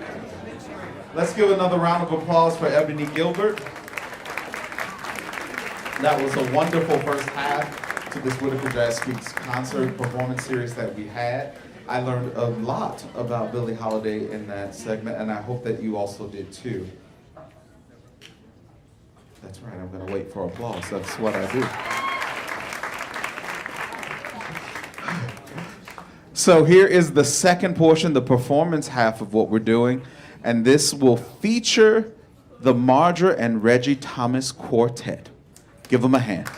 Let's give another round of applause for Ebony Gilbert. That was a wonderful first half to this Whitaker Jazz Speaks concert performance series that we had. I learned a lot about Billie Holiday in that segment, and I hope that you also did too. That's right, I'm gonna wait for applause. That's what I do. So here is the second portion, the performance half of what we're doing, and this will feature the Marja and Reggie Thomas Quartet. Give them a hand.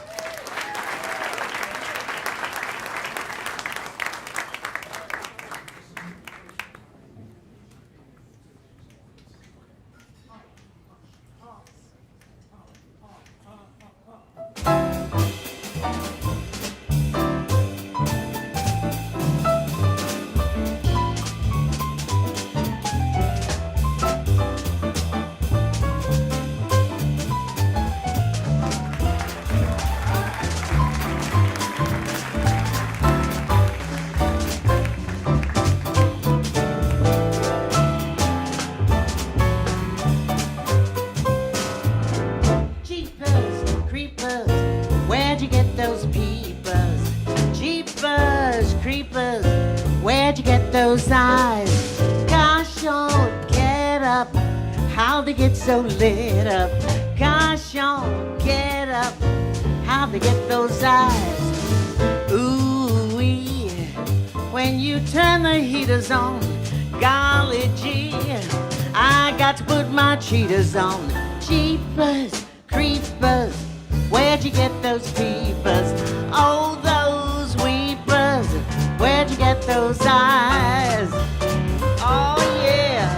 Where'd you get those eyes? Gosh, oh, get up. How they get so lit up? Gosh, oh, get up. How they get those eyes? Ooh-wee. When you turn the heaters on, golly gee, I got to put my cheaters on. Jeepers, creepers, where'd you get those peepers? Oh, those weepers, where'd you get those eyes? Oh, yeah.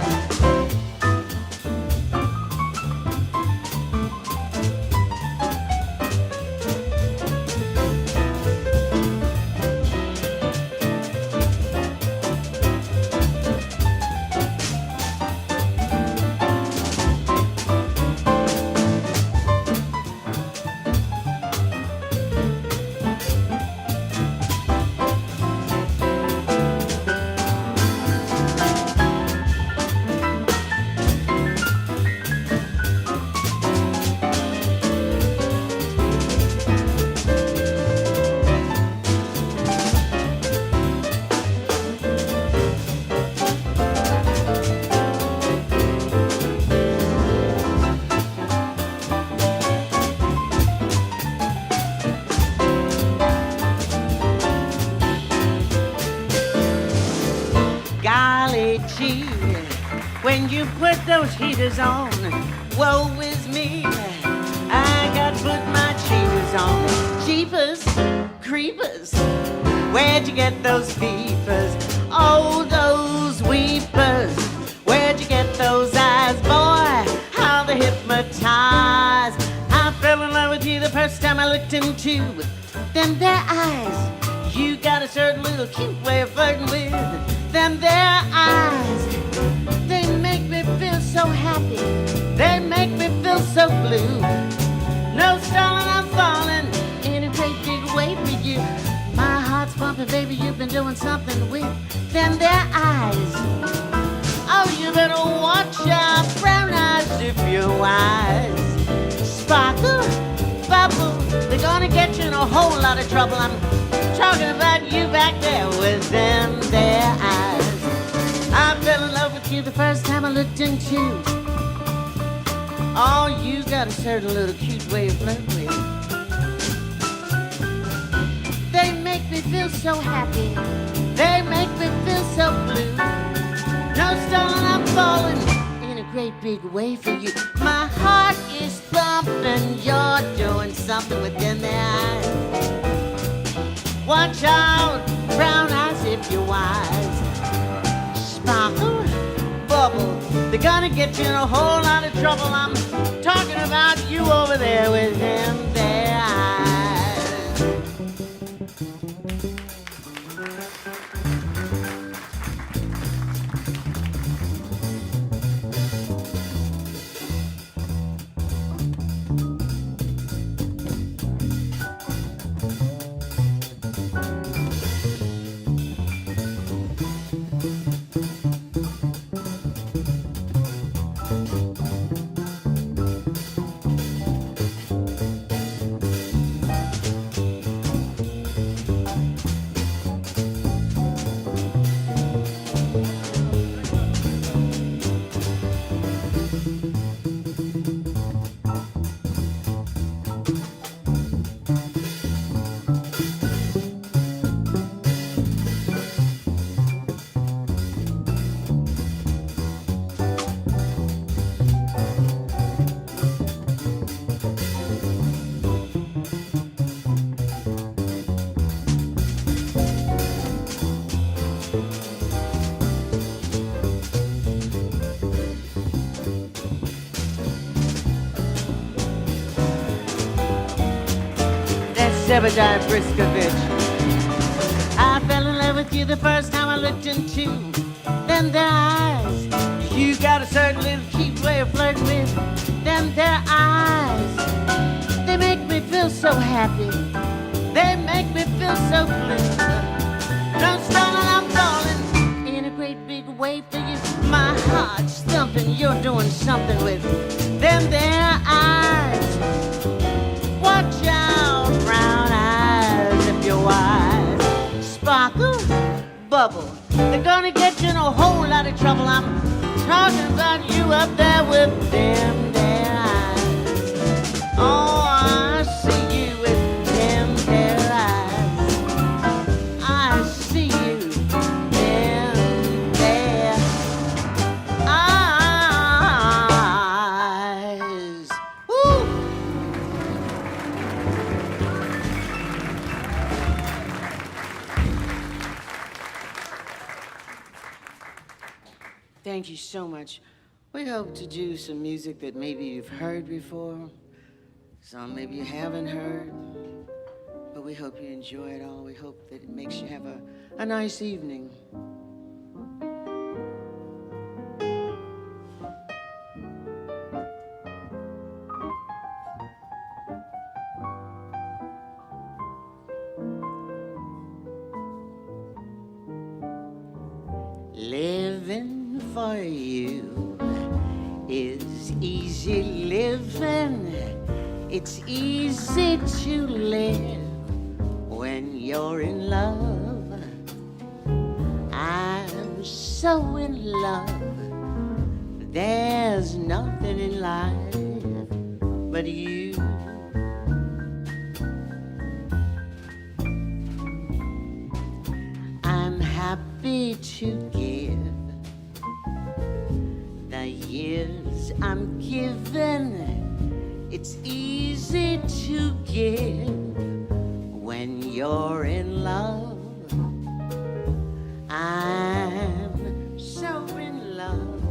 Golly gee, when you put those heaters on, woe is me, I got to put my cheaters on. Jeepers, creepers, where'd you get those peepers? Oh, those weepers, where'd you get those eyes? Boy, how they hypnotize. I fell in love with you the first time I looked into them their eyes. You got a certain little cute way of flirting with them their eyes. They make me feel so happy. They make me feel so blue. No stalling, I'm falling in a great big way for you. My heart's pumping, baby, you've been doing something with them their eyes. Oh, you better watch your brown eyes if you're wise. Sparkle, bubble, they're gonna get you in a whole lot of trouble. I'm talking about you back there with them there eyes. I fell in love with you the first time I looked into you. Oh, you got a certain little cute way of flirting with. They make me feel so happy. They make me feel so blue. No stone, I'm falling in a great big way for you. My heart is thumping. You're doing something within their eyes. Watch out, brown eyes if you're wise. Sparkle, bubble, they're gonna get you in a whole lot of trouble. I'm talking about you over there with them their eyes. Zebediah Briskovich. I fell in love with you the first time I looked into them their eyes. You got a certain little cheap way of flirting with them their eyes. They make me feel so happy. They make me feel so blue. Don't stall and I'm falling in a great big way for you. My heart's thumping. You're doing something with them their eyes. Watch out, brown eyes, if you're wise. Sparkle, bubble, they're gonna get you in a whole lot of trouble. I'm talking about you up there with them their eyes. Oh, I see you with them their eyes. I see you them their eyes. Woo! Thank you so much. We hope to do some music that maybe you've heard before, some maybe you haven't heard, but we hope you enjoy it all. We hope that it makes you have a nice evening. Living for you is easy living. It's easy to live when you're in love. I'm so in love. There's nothing in life but you. I'm happy to give the years I'm given. It's easy to give when you're in love. I'm so in love.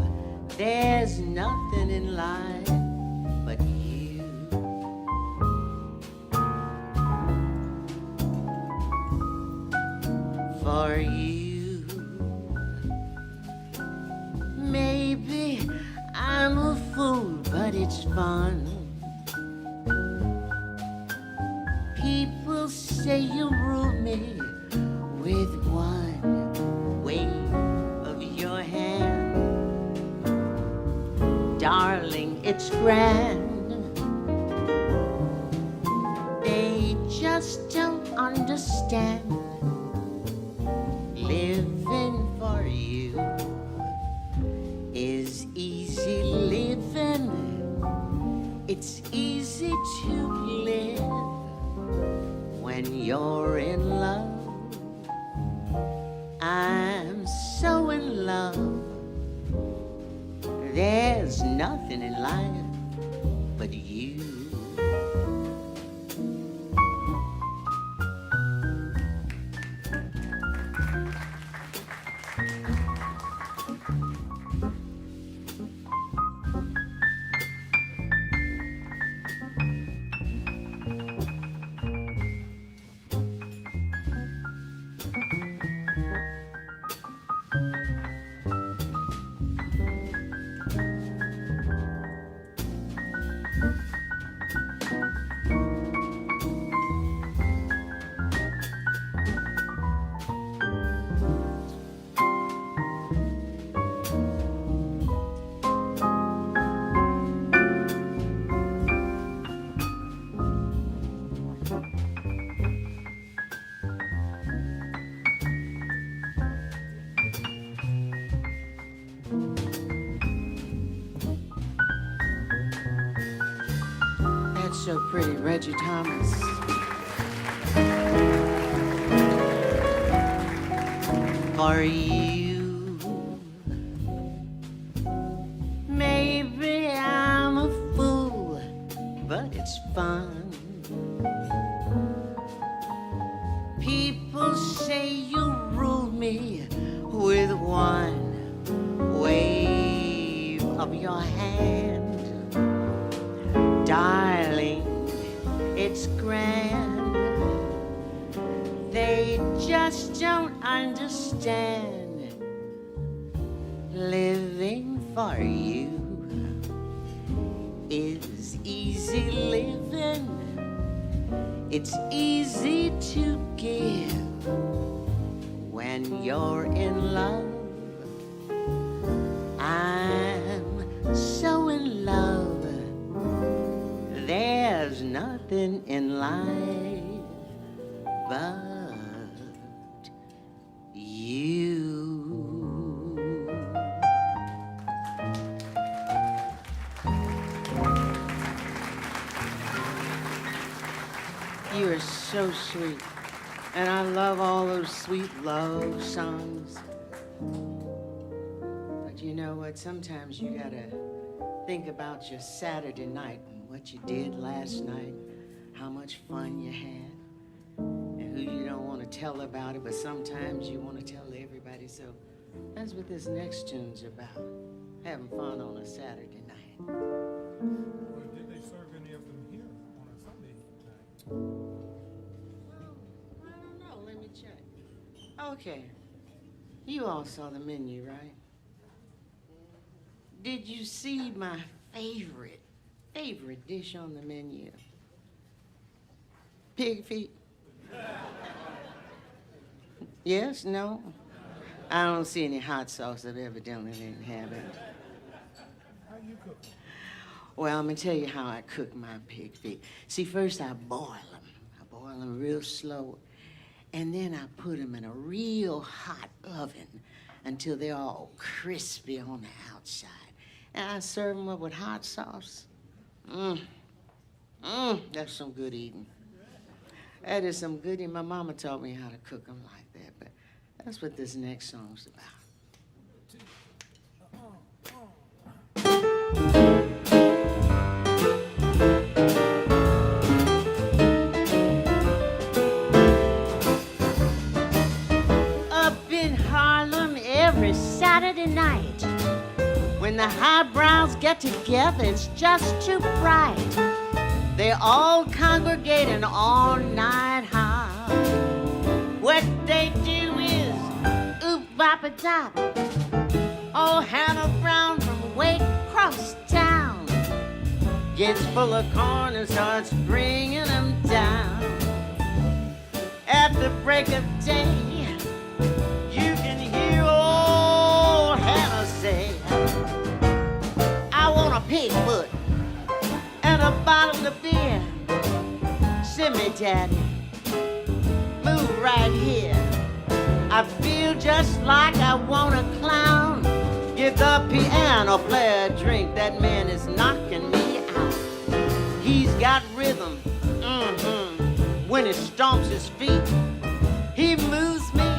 There's nothing in life but you. For you. Maybe I'm a fool, but it's fun. People say you rule me with one wave of your hand. Darling, it's grand. They just don't understand It's easy to live when you're in love. I'm so in love. There's nothing in life but you. So pretty, Reggie Thomas. For you, maybe I'm a fool, but it's fun. People say you rule me with one wave of your hand. Darling, it's grand. They just don't understand. Living for you is easy living. It's easy to give when you're in love. I'm so in love. There's nothing in life but you. You are so sweet, and I love all those sweet love songs. But you know what? Sometimes you gotta think about your Saturday night and what you did last night, how much fun you had, and who you don't want to tell about it, but sometimes you want to tell everybody. So that's what this next tune's about, having fun on a Saturday night. Well, did they serve any of them here on a Sunday night? I don't know, let me check. Okay, you all saw the menu, right? Did you see my favorite dish on the menu? Pig feet? Yes? No? I don't see any hot sauce. I've evidently didn't have it. How you cook? Well, I'm gonna tell you how I cook my pig feet. See, first I boil them. I boil them real slow. And then I put them in a real hot oven until they're all crispy on the outside. And I serve them up with hot sauce. That's some good eating. That is some good eating. My mama taught me how to cook them like that, but that's what this next song's about. Up in Harlem every Saturday night, when the highbrows get together, it's just too bright. They all congregate and all night high. What they do is oop-bop-a-dop. Oh, Hannah Brown from way across town gets full of corn and starts bringing them down. At the break of day, you can hear old Hannah say, I want a pig foot and a bottle of beer. Send me, Daddy. Move right here. I feel just like I want a clown. Give the piano player a drink. That man is knocking me out. He's got rhythm, when he stomps his feet. He moves me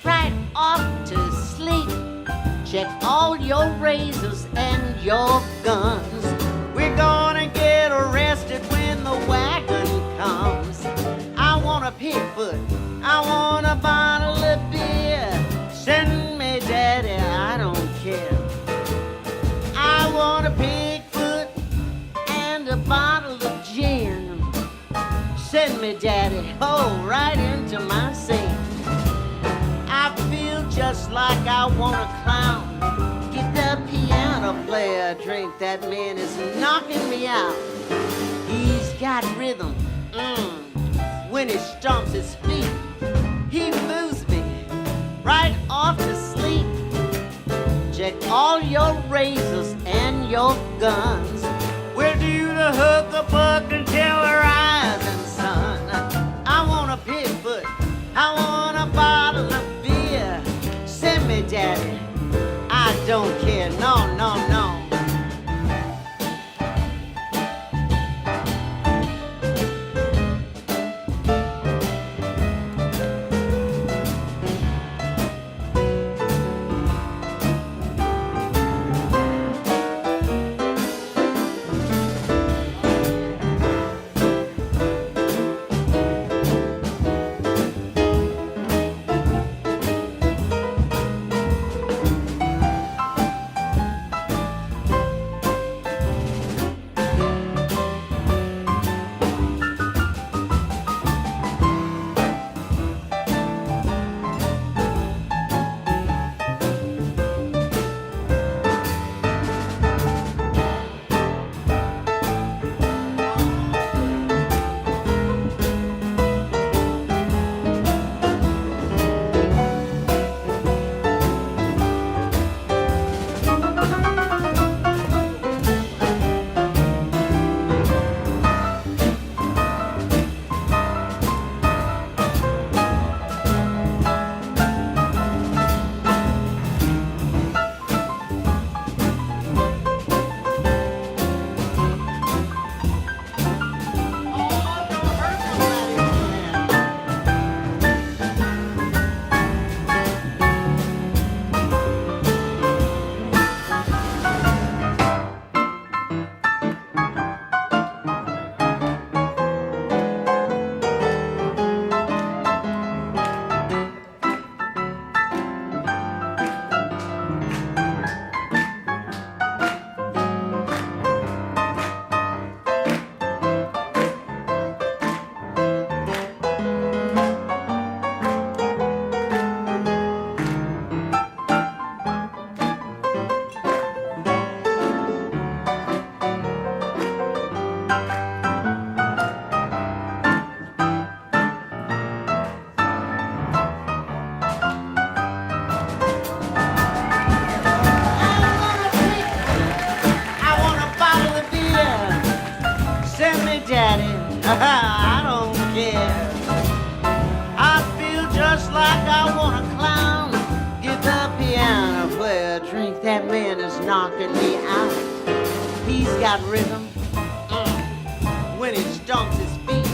right off to sleep. Check all your razors and your guns. We're gonna get arrested when the wagon comes. I want a pig foot, I want a bottle of beer. Send me, daddy, I don't care. I want a pig foot and a bottle of gin. Send me, daddy, oh, right into my sink. I feel just like I want a clown. Get the piano player a drink, that man is knocking me out. He's got rhythm, when he stomps his feet. He moves me right off to sleep. Check all your razors and your guns. We're due to hook the buck until the rising sun. I want a pig foot, I want a bottle of beer. Send me, daddy, I don't care, no, no, no. I don't care. I feel just like I want a clown. Get the piano player a drink, that man is knocking me out. He's got rhythm, when he stomps his feet.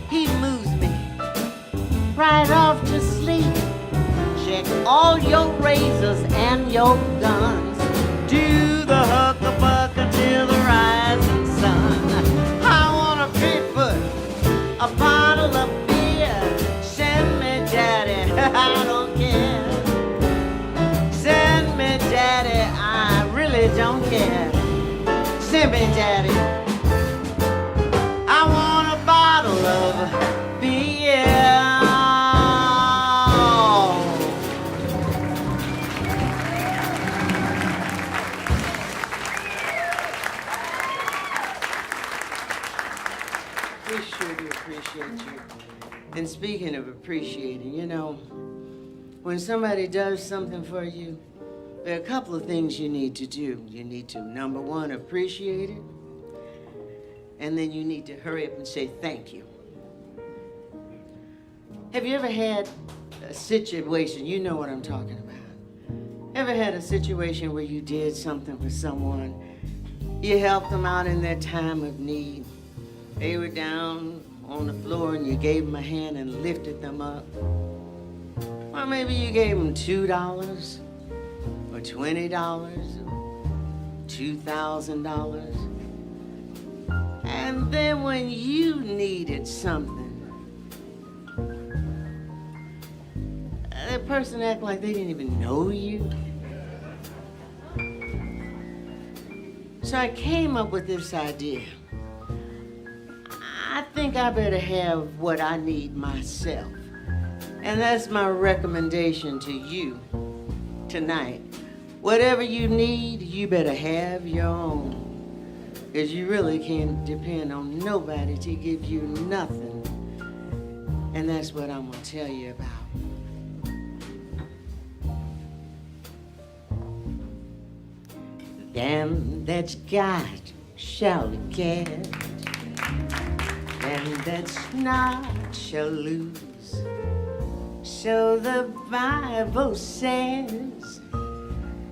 He moves me right off to sleep. Check all your razors and your guns. Do the huck-a-buck until the rising sun. I want a Bigfoot, a bottle of beer. Send me, daddy, I don't care. Send me, daddy, I really don't care. Send me, daddy, I want a bottle of beer. We sure do appreciate you. And speaking of appreciating, you know, when somebody does something for you, there are a couple of things you need to do. You need to, number one, appreciate it. And then you need to hurry up and say thank you. Have you ever had a situation, you know what I'm talking about. Ever had a situation where you did something for someone You helped them out in their time of need. They were down on the floor and you gave them a hand and lifted them up. Or maybe you gave them $2 or $20 or $2,000. And then when you needed something, that person acted like they didn't even know you. So I came up with this idea. I think I better have what I need myself. And that's my recommendation to you tonight. Whatever you need, you better have your own. Because you really can't depend on nobody to give you nothing. And that's what I'm going to tell you about. Them that's got shall get. Them that's not shall lose. So the Bible says,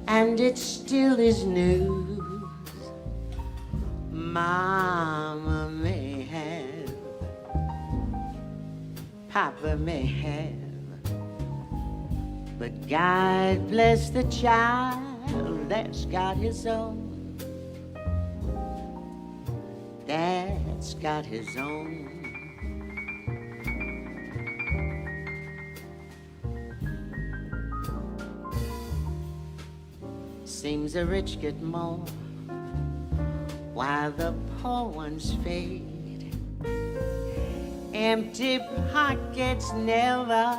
and it still is news. Mama may have, Papa may have, but God bless the child that's got his own. That's got his own. Seems the rich get more while the poor ones fade. Empty pockets never,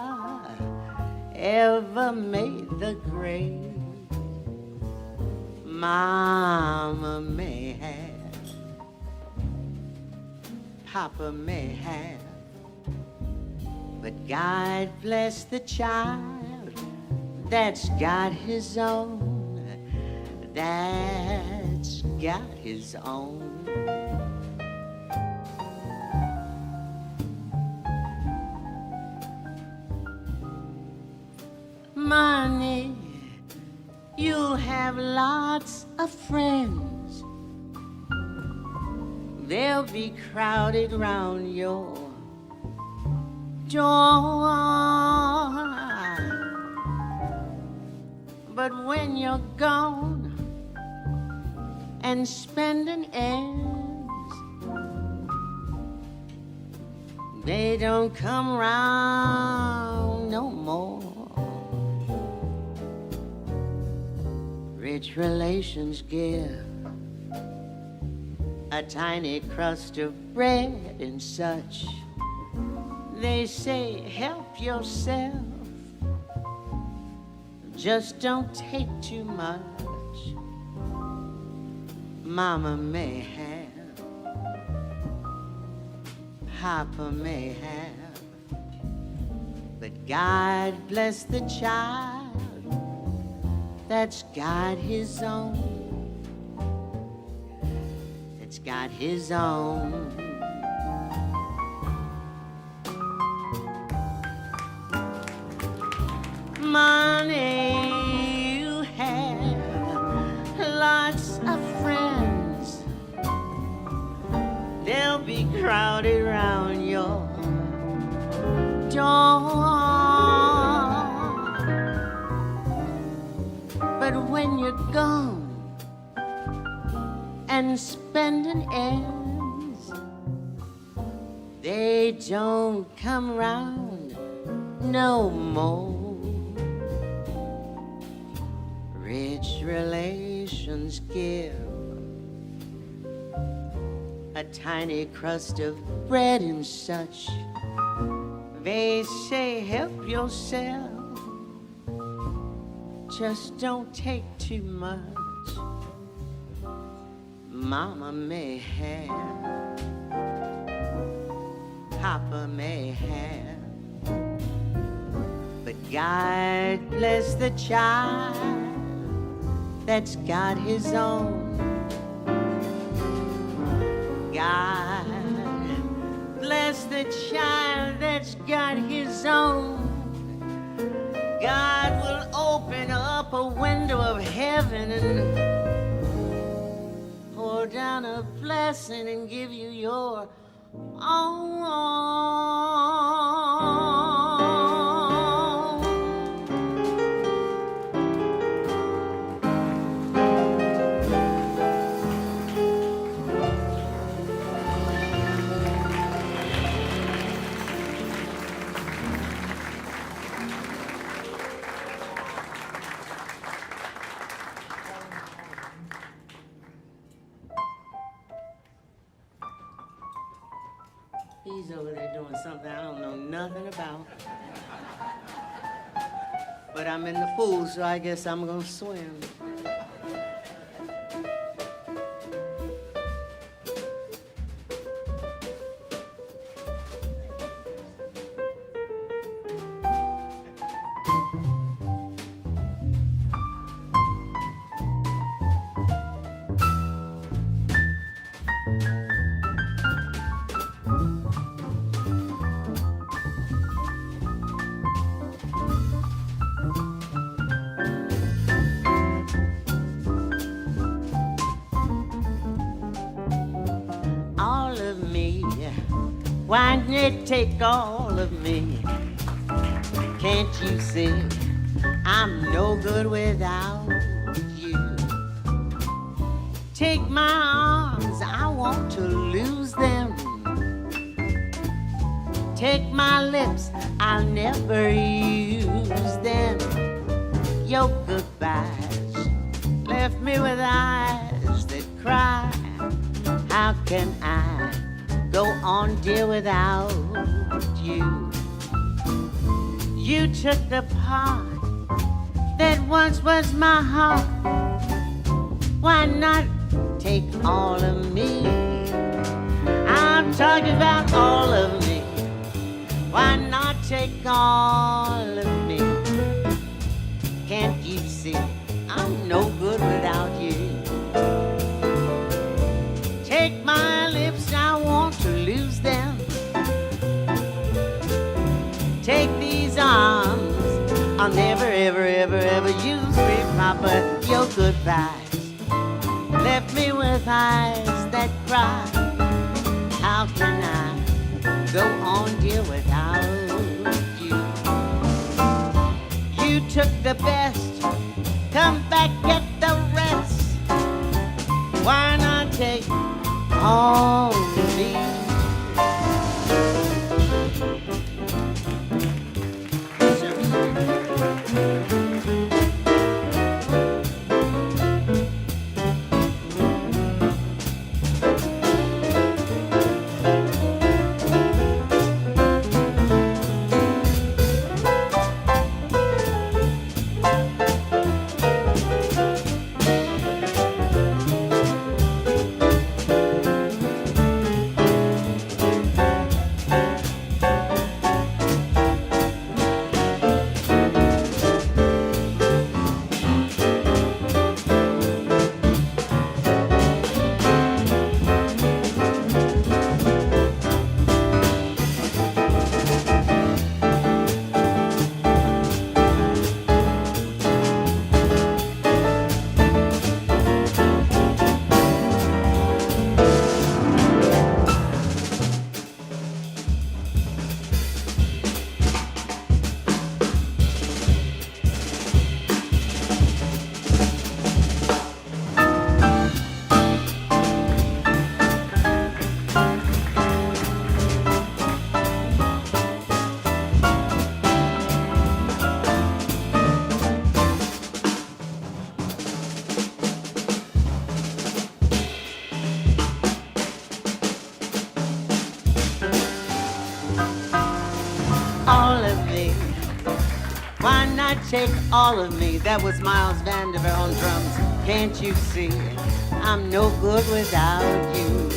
ever made the grade. Mama may have, Papa may have, but God bless the child that's got his own. That's got his own. Money, you'll have lots of friends. They'll be crowded round your door. But when you're gone and spending ends, they don't come round no more. Rich relations give a tiny crust of bread and such. They say, help yourself, just don't take too much. Mama may have, Papa may have, but God bless the child that's got his own. That's got his own. Money, you have lots of friends. They'll be crowded around your door. But when you're gone and spending ends, they don't come round no more. Rich relations give a tiny crust of bread and such. They say, help yourself, just don't take too much. Mama may have, Papa may have, but God bless the child that's got his own. God bless the child that's got his own. God will open up a window of heaven and pour pour down a blessing and give you your all. He's over there doing something I don't know nothing about. But I'm in the pool, so I guess I'm gonna swim. All of me, why didn't it take all of me? Can't you see I'm no good without you? Take my arms, I want to lose them. Take my lips, I'll never use them. Your goodbyes left me with eyes that cry. How can I go on, dear, without you? You took the part that once was my heart. Why not take all of me? I'm talking about all of me. Why not take all of me? Can't you see I'm no good without you? Take my lips, I want to lose them. Take these arms, I'll never, ever, ever, ever use me, Papa. Your goodbyes left me with eyes that cry. How can I go on, dear, without you? You took the best, come back, get the rest. Why not take all of me? All of me. Why not take all of me? That was Miles Vandiver on drums. Can't you see I'm no good without you?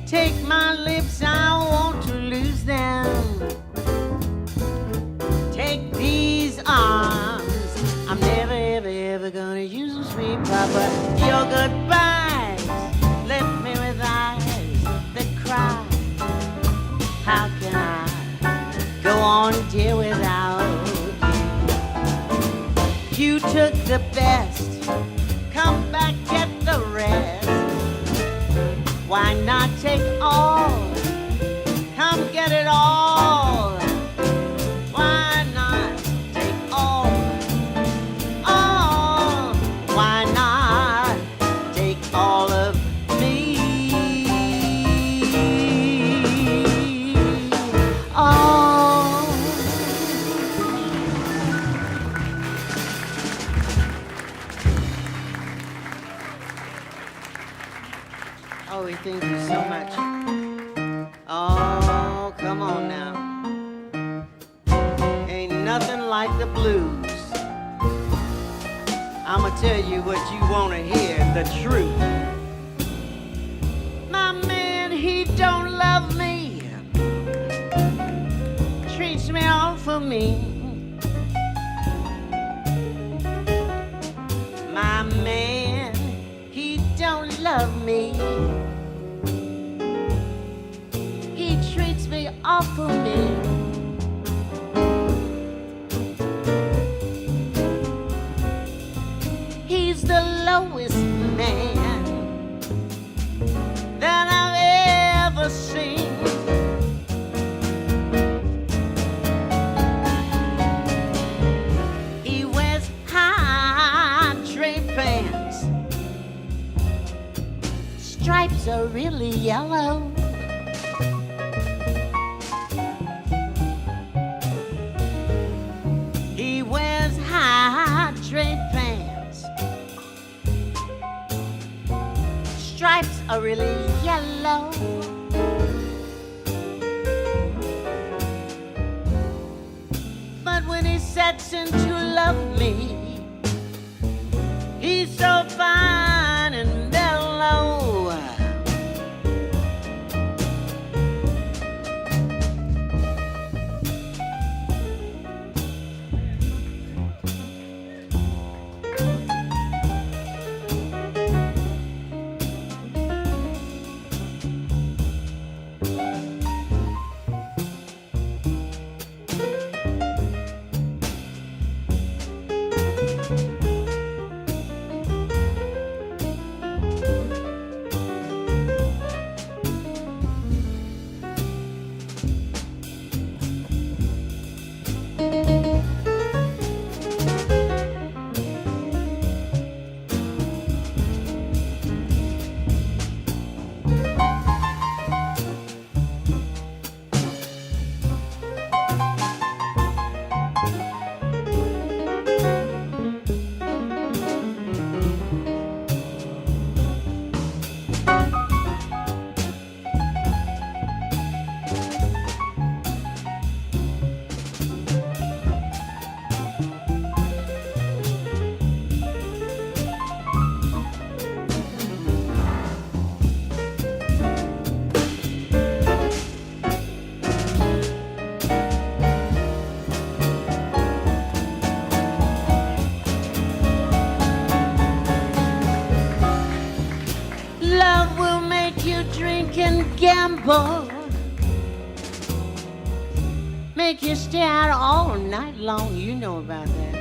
Take my lips, I want to lose them. Take these arms, I'm never, ever, ever gonna use them, sweet Papa. Your goodbyes left me with eyes that cry. How can I go on, dear, without you? You took the best, come back, get the Why not take all? Come get it all. Why not take all? All. Why not take all of me? All. Oh, we thank you so much. Oh, come on now. Ain't nothing like the blues. I'ma tell you what you wanna hear, the truth. My man, he don't love me. Treats me awful mean. My man, he don't love me. He treats me awful mean. He's the lowest man that I've ever seen. He wears high draped pants. Stripes are really yellow. He wears high draped pants. Stripes are really yellow. But when he sets in to love me, he's so fine and mellow. Love will make you drink and gamble, make you stay out all night long. You know about that.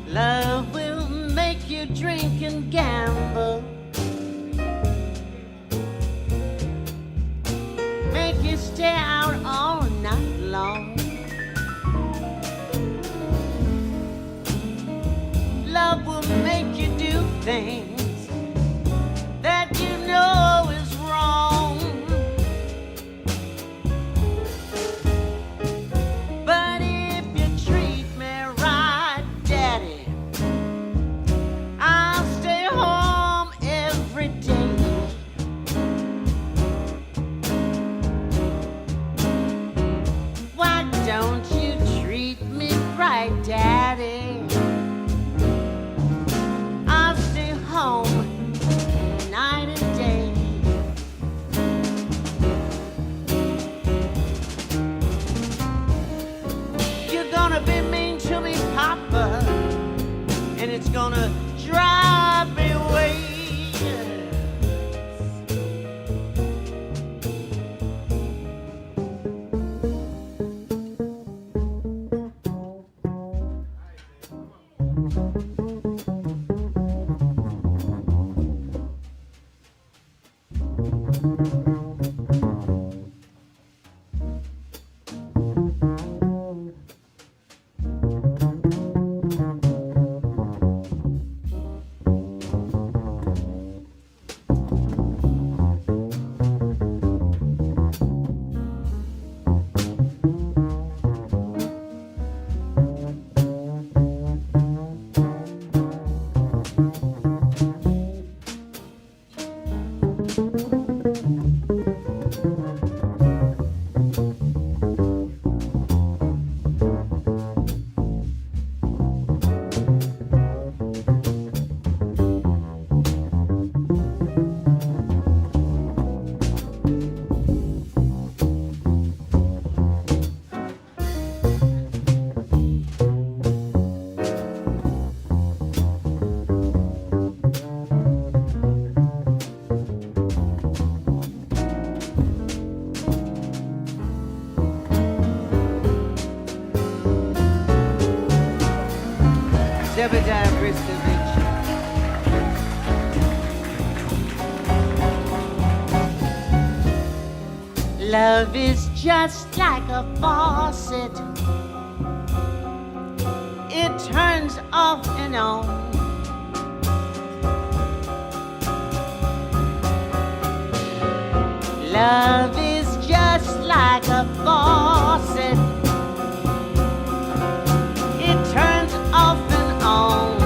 Love will make you drink and gamble, make you stay out all night long. Love will make you do things that you know is wrong. But if you treat me right, Daddy, I'll stay home every day. Why don't you treat me right, Daddy? I'll stay home Love is just like a faucet. It turns off and on. Love is just like a faucet. It turns off and on.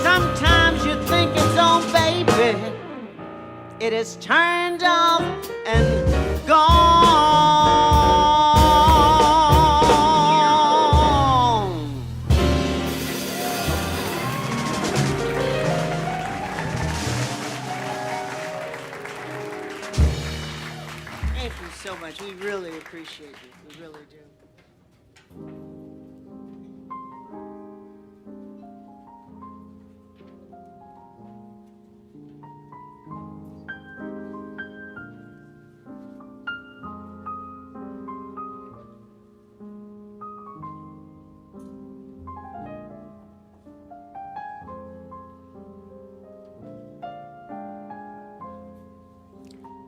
Sometimes you think it's on, baby. It is turned off and gone. Thank you so much. We really appreciate it. We really do.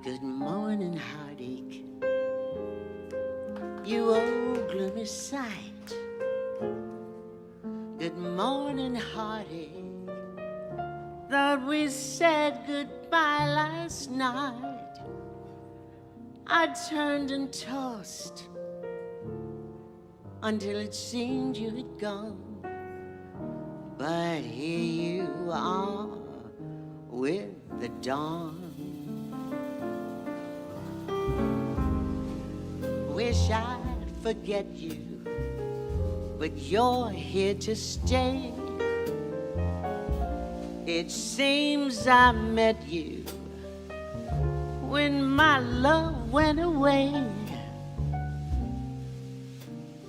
Good morning, heartache. You old gloomy sight. Good morning, heartache. Thought we said goodbye last night. I turned and tossed until it seemed you had gone. But here you are with the dawn. Wish I'd forget you, but you're here to stay. It seems I met you when my love went away.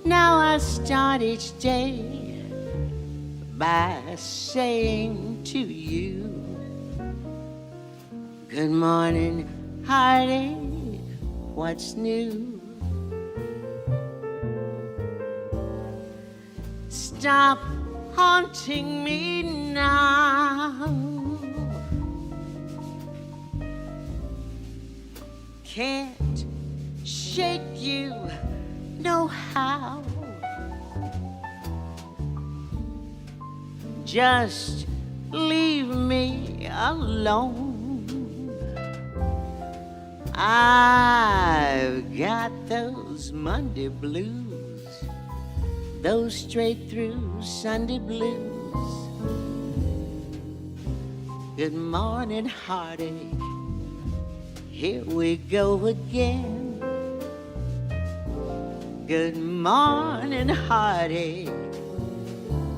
Now I start each day by saying to you, good morning, heartache, what's new? Stop haunting me now. Can't shake you no how. Just leave me alone. I've got those Monday blues, those straight through Sunday blues. Good morning, heartache. Here we go again. Good morning, heartache.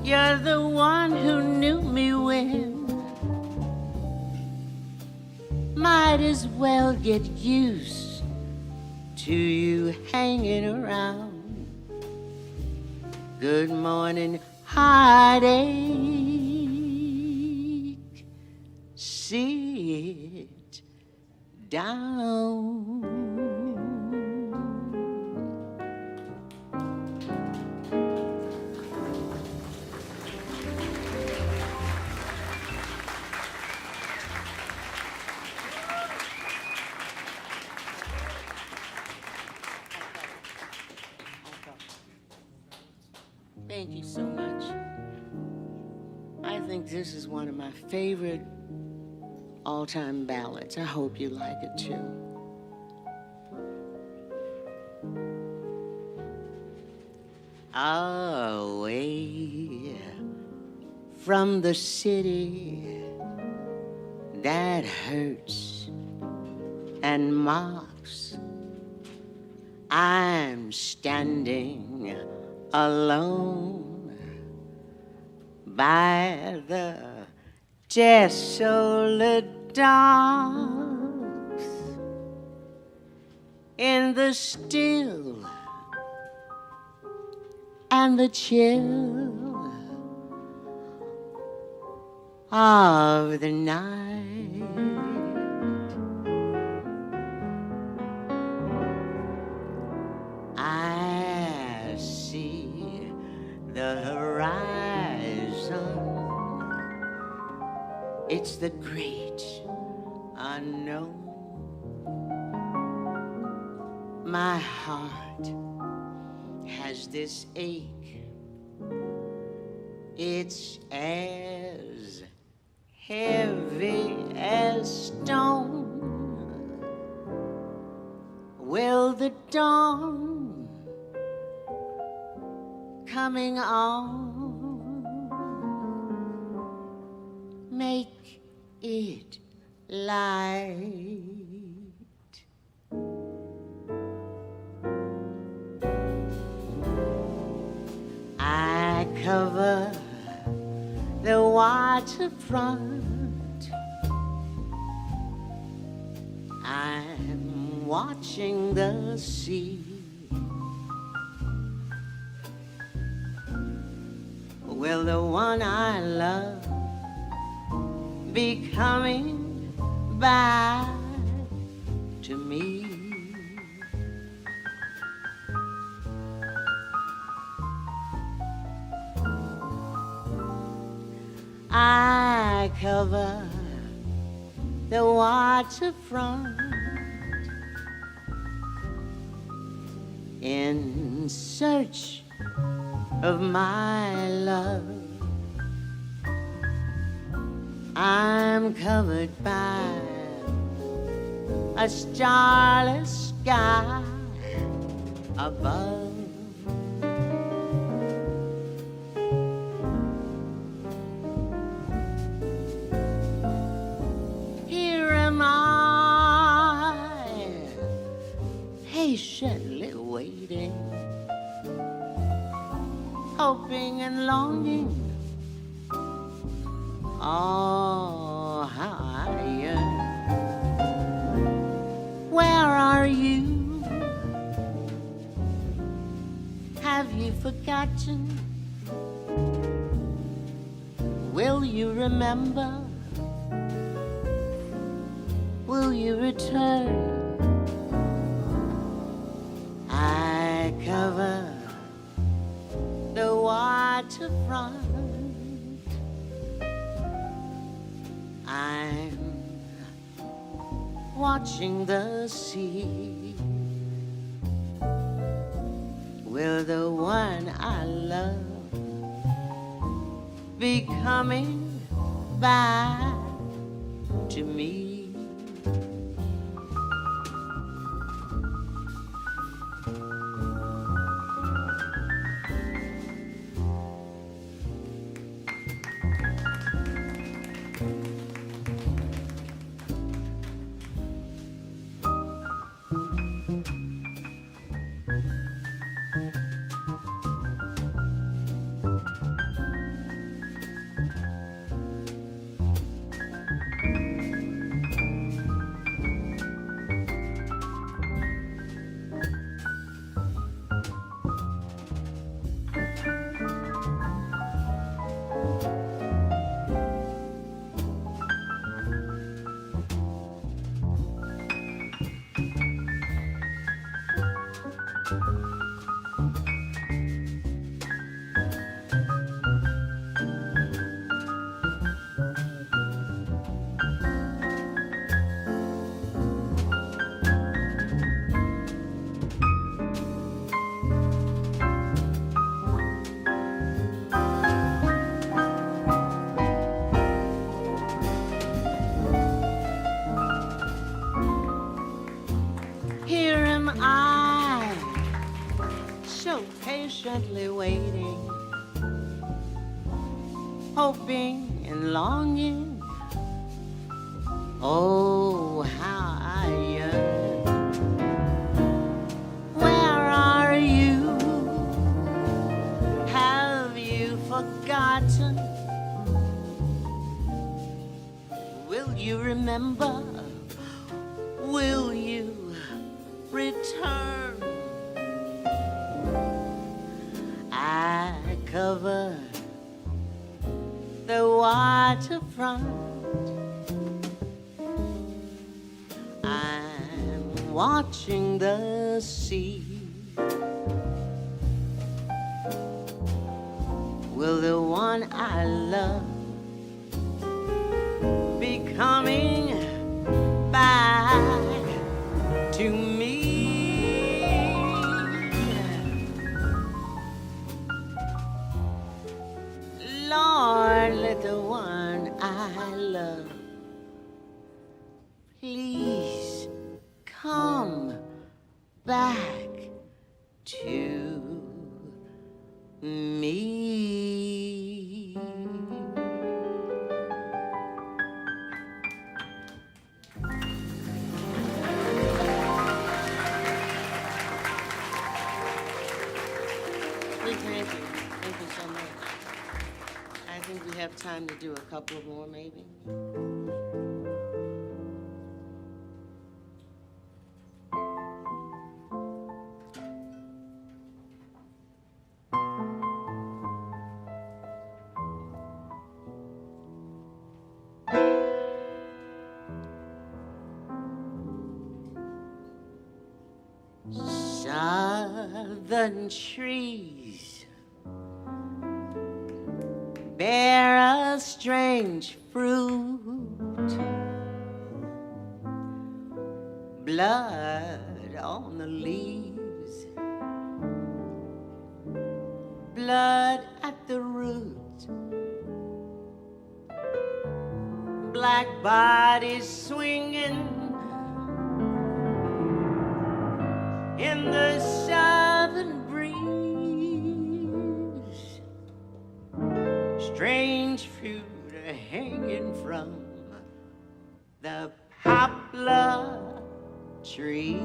You're the one who knew me when. Might as well get used to you hanging around. Good morning, heartache. Sit down. Thank you so much. I think this is one of my favorite all-time ballads. I hope you like it too. Away from the city that hurts and mocks, I'm standing alone by the desolate docks in the still and the chill of the night. I see the horizon It's the great unknown. My heart has this ache. It's as heavy as stone. Will the dawn coming on make it light? I cover the waterfront. I'm watching the sea. Will the one I love be coming back to me? I cover the waterfront in search of my love. I'm covered by a starless sky above. Here am I, patiently waiting, hoping and longing. Oh, how I yearn. Where are you? Have you forgotten? Will you remember? Will you return? I cover the waterfront. I'm watching the sea. Will the one I love be coming back to me? Here am I, so patiently waiting, hoping and longing. Oh, how I yearn. Where are you? Have you forgotten? Will you remember? Will you return? I cover the waterfront. I'm watching the sea. Will the one I love coming back to me. Lord, let the one I love please come back to me. Thank you. Thank you so much. I think we have time to do a couple more, maybe. Southern trees bear a strange fruit, blood on the leaves, blood at the root, black bodies swinging in the southern breeze, strange fruit hanging from the poplar tree.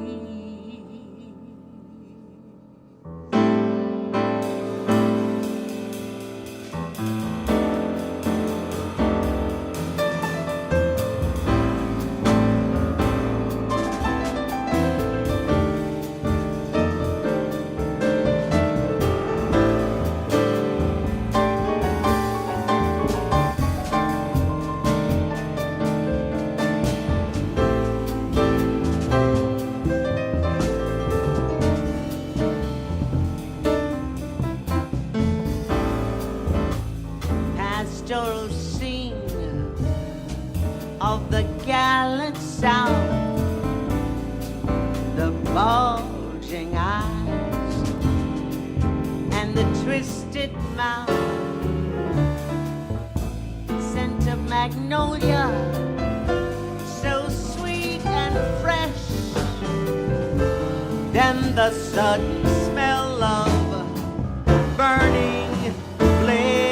Pastoral scene of the gallant South, the bulging eyes and the twisted mouth, scent of magnolia, so sweet and fresh, then the sudden smell of burning flesh.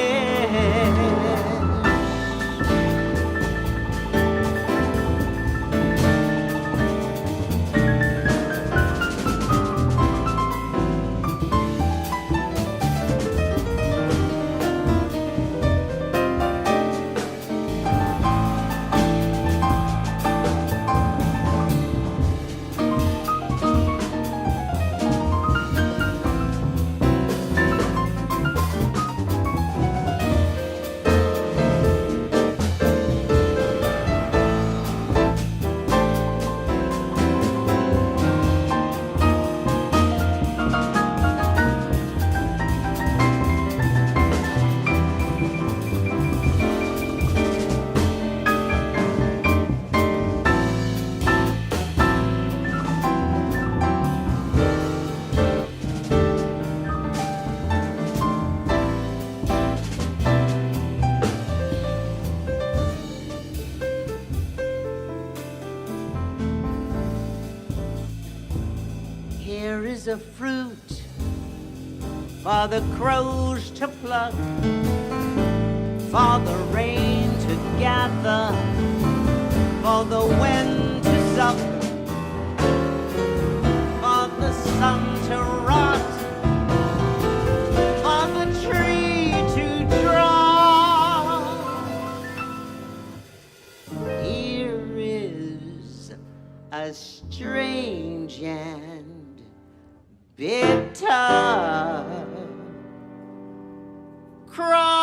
Here is a fruit for the crows to pluck, for the rain to gather, for the wind to suck, for the sun to rot, for the tree to drop. Here is a strange and bitter crop.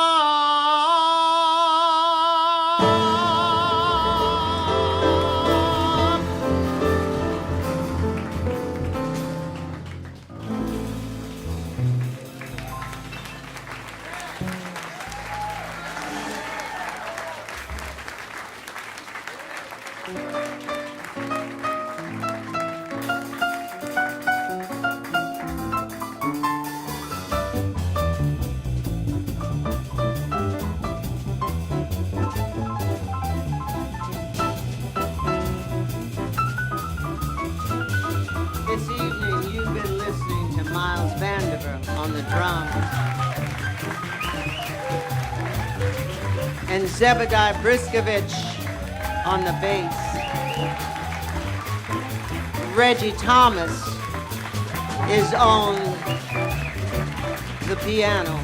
drums. And Zebediah Briskovich on the bass. Reggie Thomas is on the piano.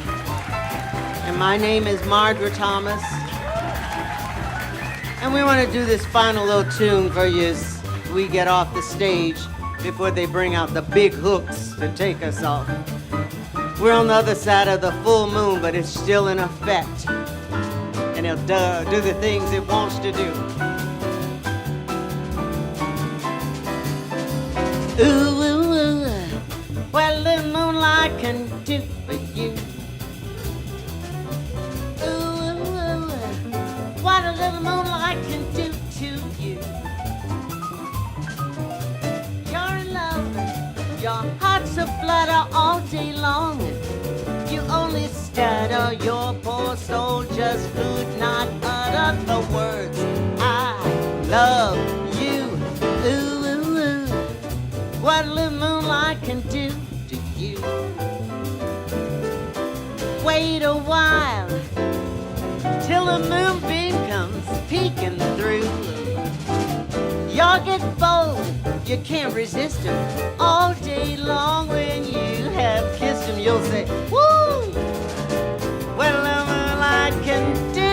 And my name is Margaret Thomas. And we want to do this final little tune for you as we get off the stage before they bring out the big hooks to take us off. We're on the other side of the full moon, but it's still in effect. And it'll do the things it wants to do. Ooh, ooh, ooh, what the moonlight can do for you. Ooh, ooh, ooh, what a little moonlight can do to you. You're in love, your heart's a flutter all day long. You only stutter, your poor soul just could not utter the words, I love you. Ooh, ooh, ooh, what a little moonlight can do to you. Wait a while till the moonbeam comes peeking through. You'll get bold, you can't resist him. All day long when you have kissed him, you'll say, woo! What a little moonlight can do.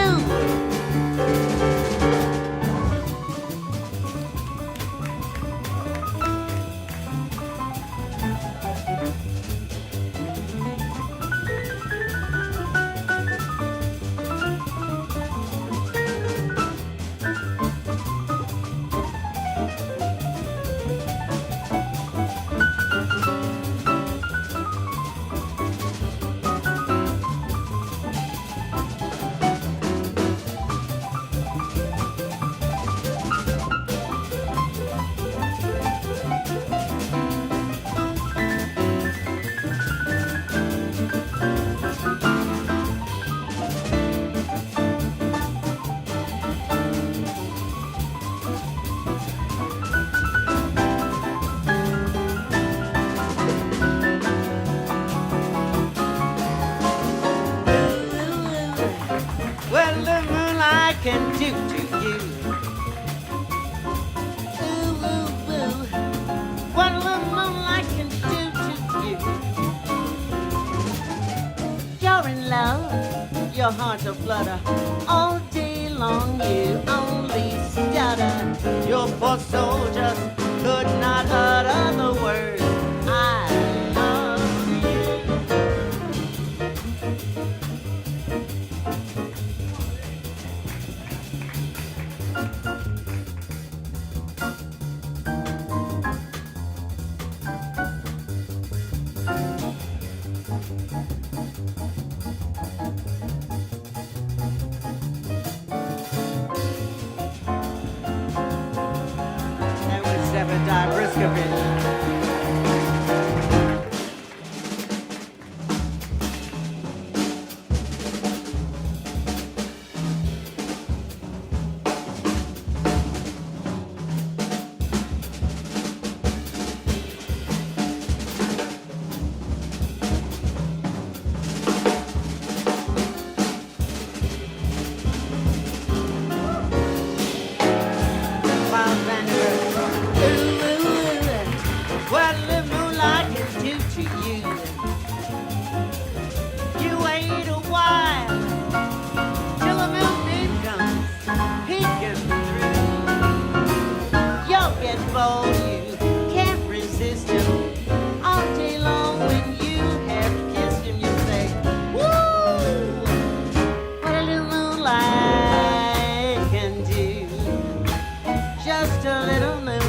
Can do to you. Ooh, ooh, ooh, what a little moonlight can do to you. You're in love, your heart's a flutter. All day long you only stutter. Your poor soul just could not utter the words, I love you. Zebediah Briskovich. What the moonlight can do to you. You wait a while till the moonbeam comes peeking through. You'll get bold, you can't resist him. All day long when you have kissed him, you say, woo! What a little moonlight can do. Just a little moonlight.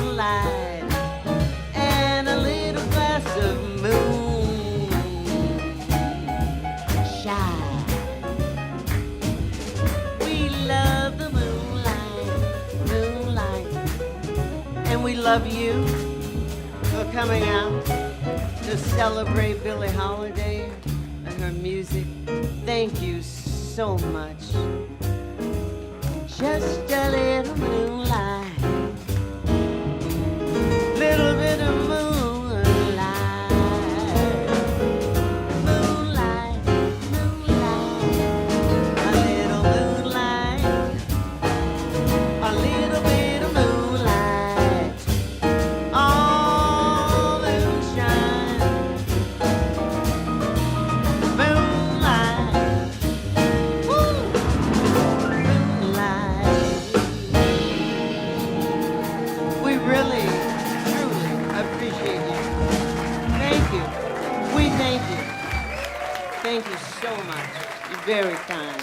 We love you for coming out to celebrate Billie Holiday and her music. Thank you so much. Just a little moonlight, little bit of moonlight, moonlight. You're very kind.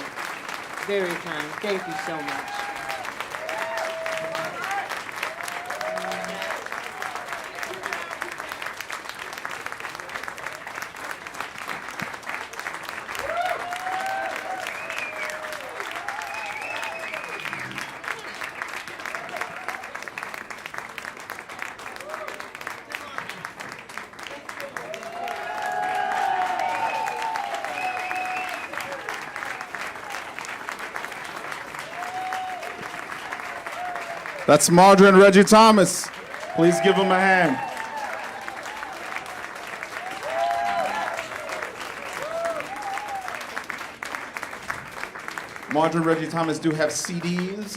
Very kind. Thank you so much. That's Marjorie and Reggie Thomas. Please give them a hand. Marjorie and Reggie Thomas do have CDs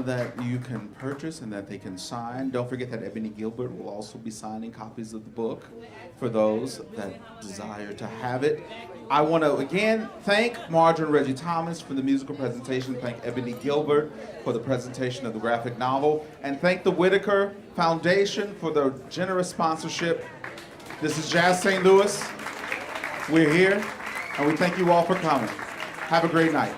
that you can purchase and that they can sign. Don't forget that Ebony Gilbert will also be signing copies of the book for those that desire to have it. I want to again thank Marjorie and Reggie Thomas for the musical presentation, thank Ebony Gilbert for the presentation of the graphic novel, and thank the Whitaker Foundation for their generous sponsorship. This is Jazz St. Louis. We're here, and we thank you all for coming. Have a great night.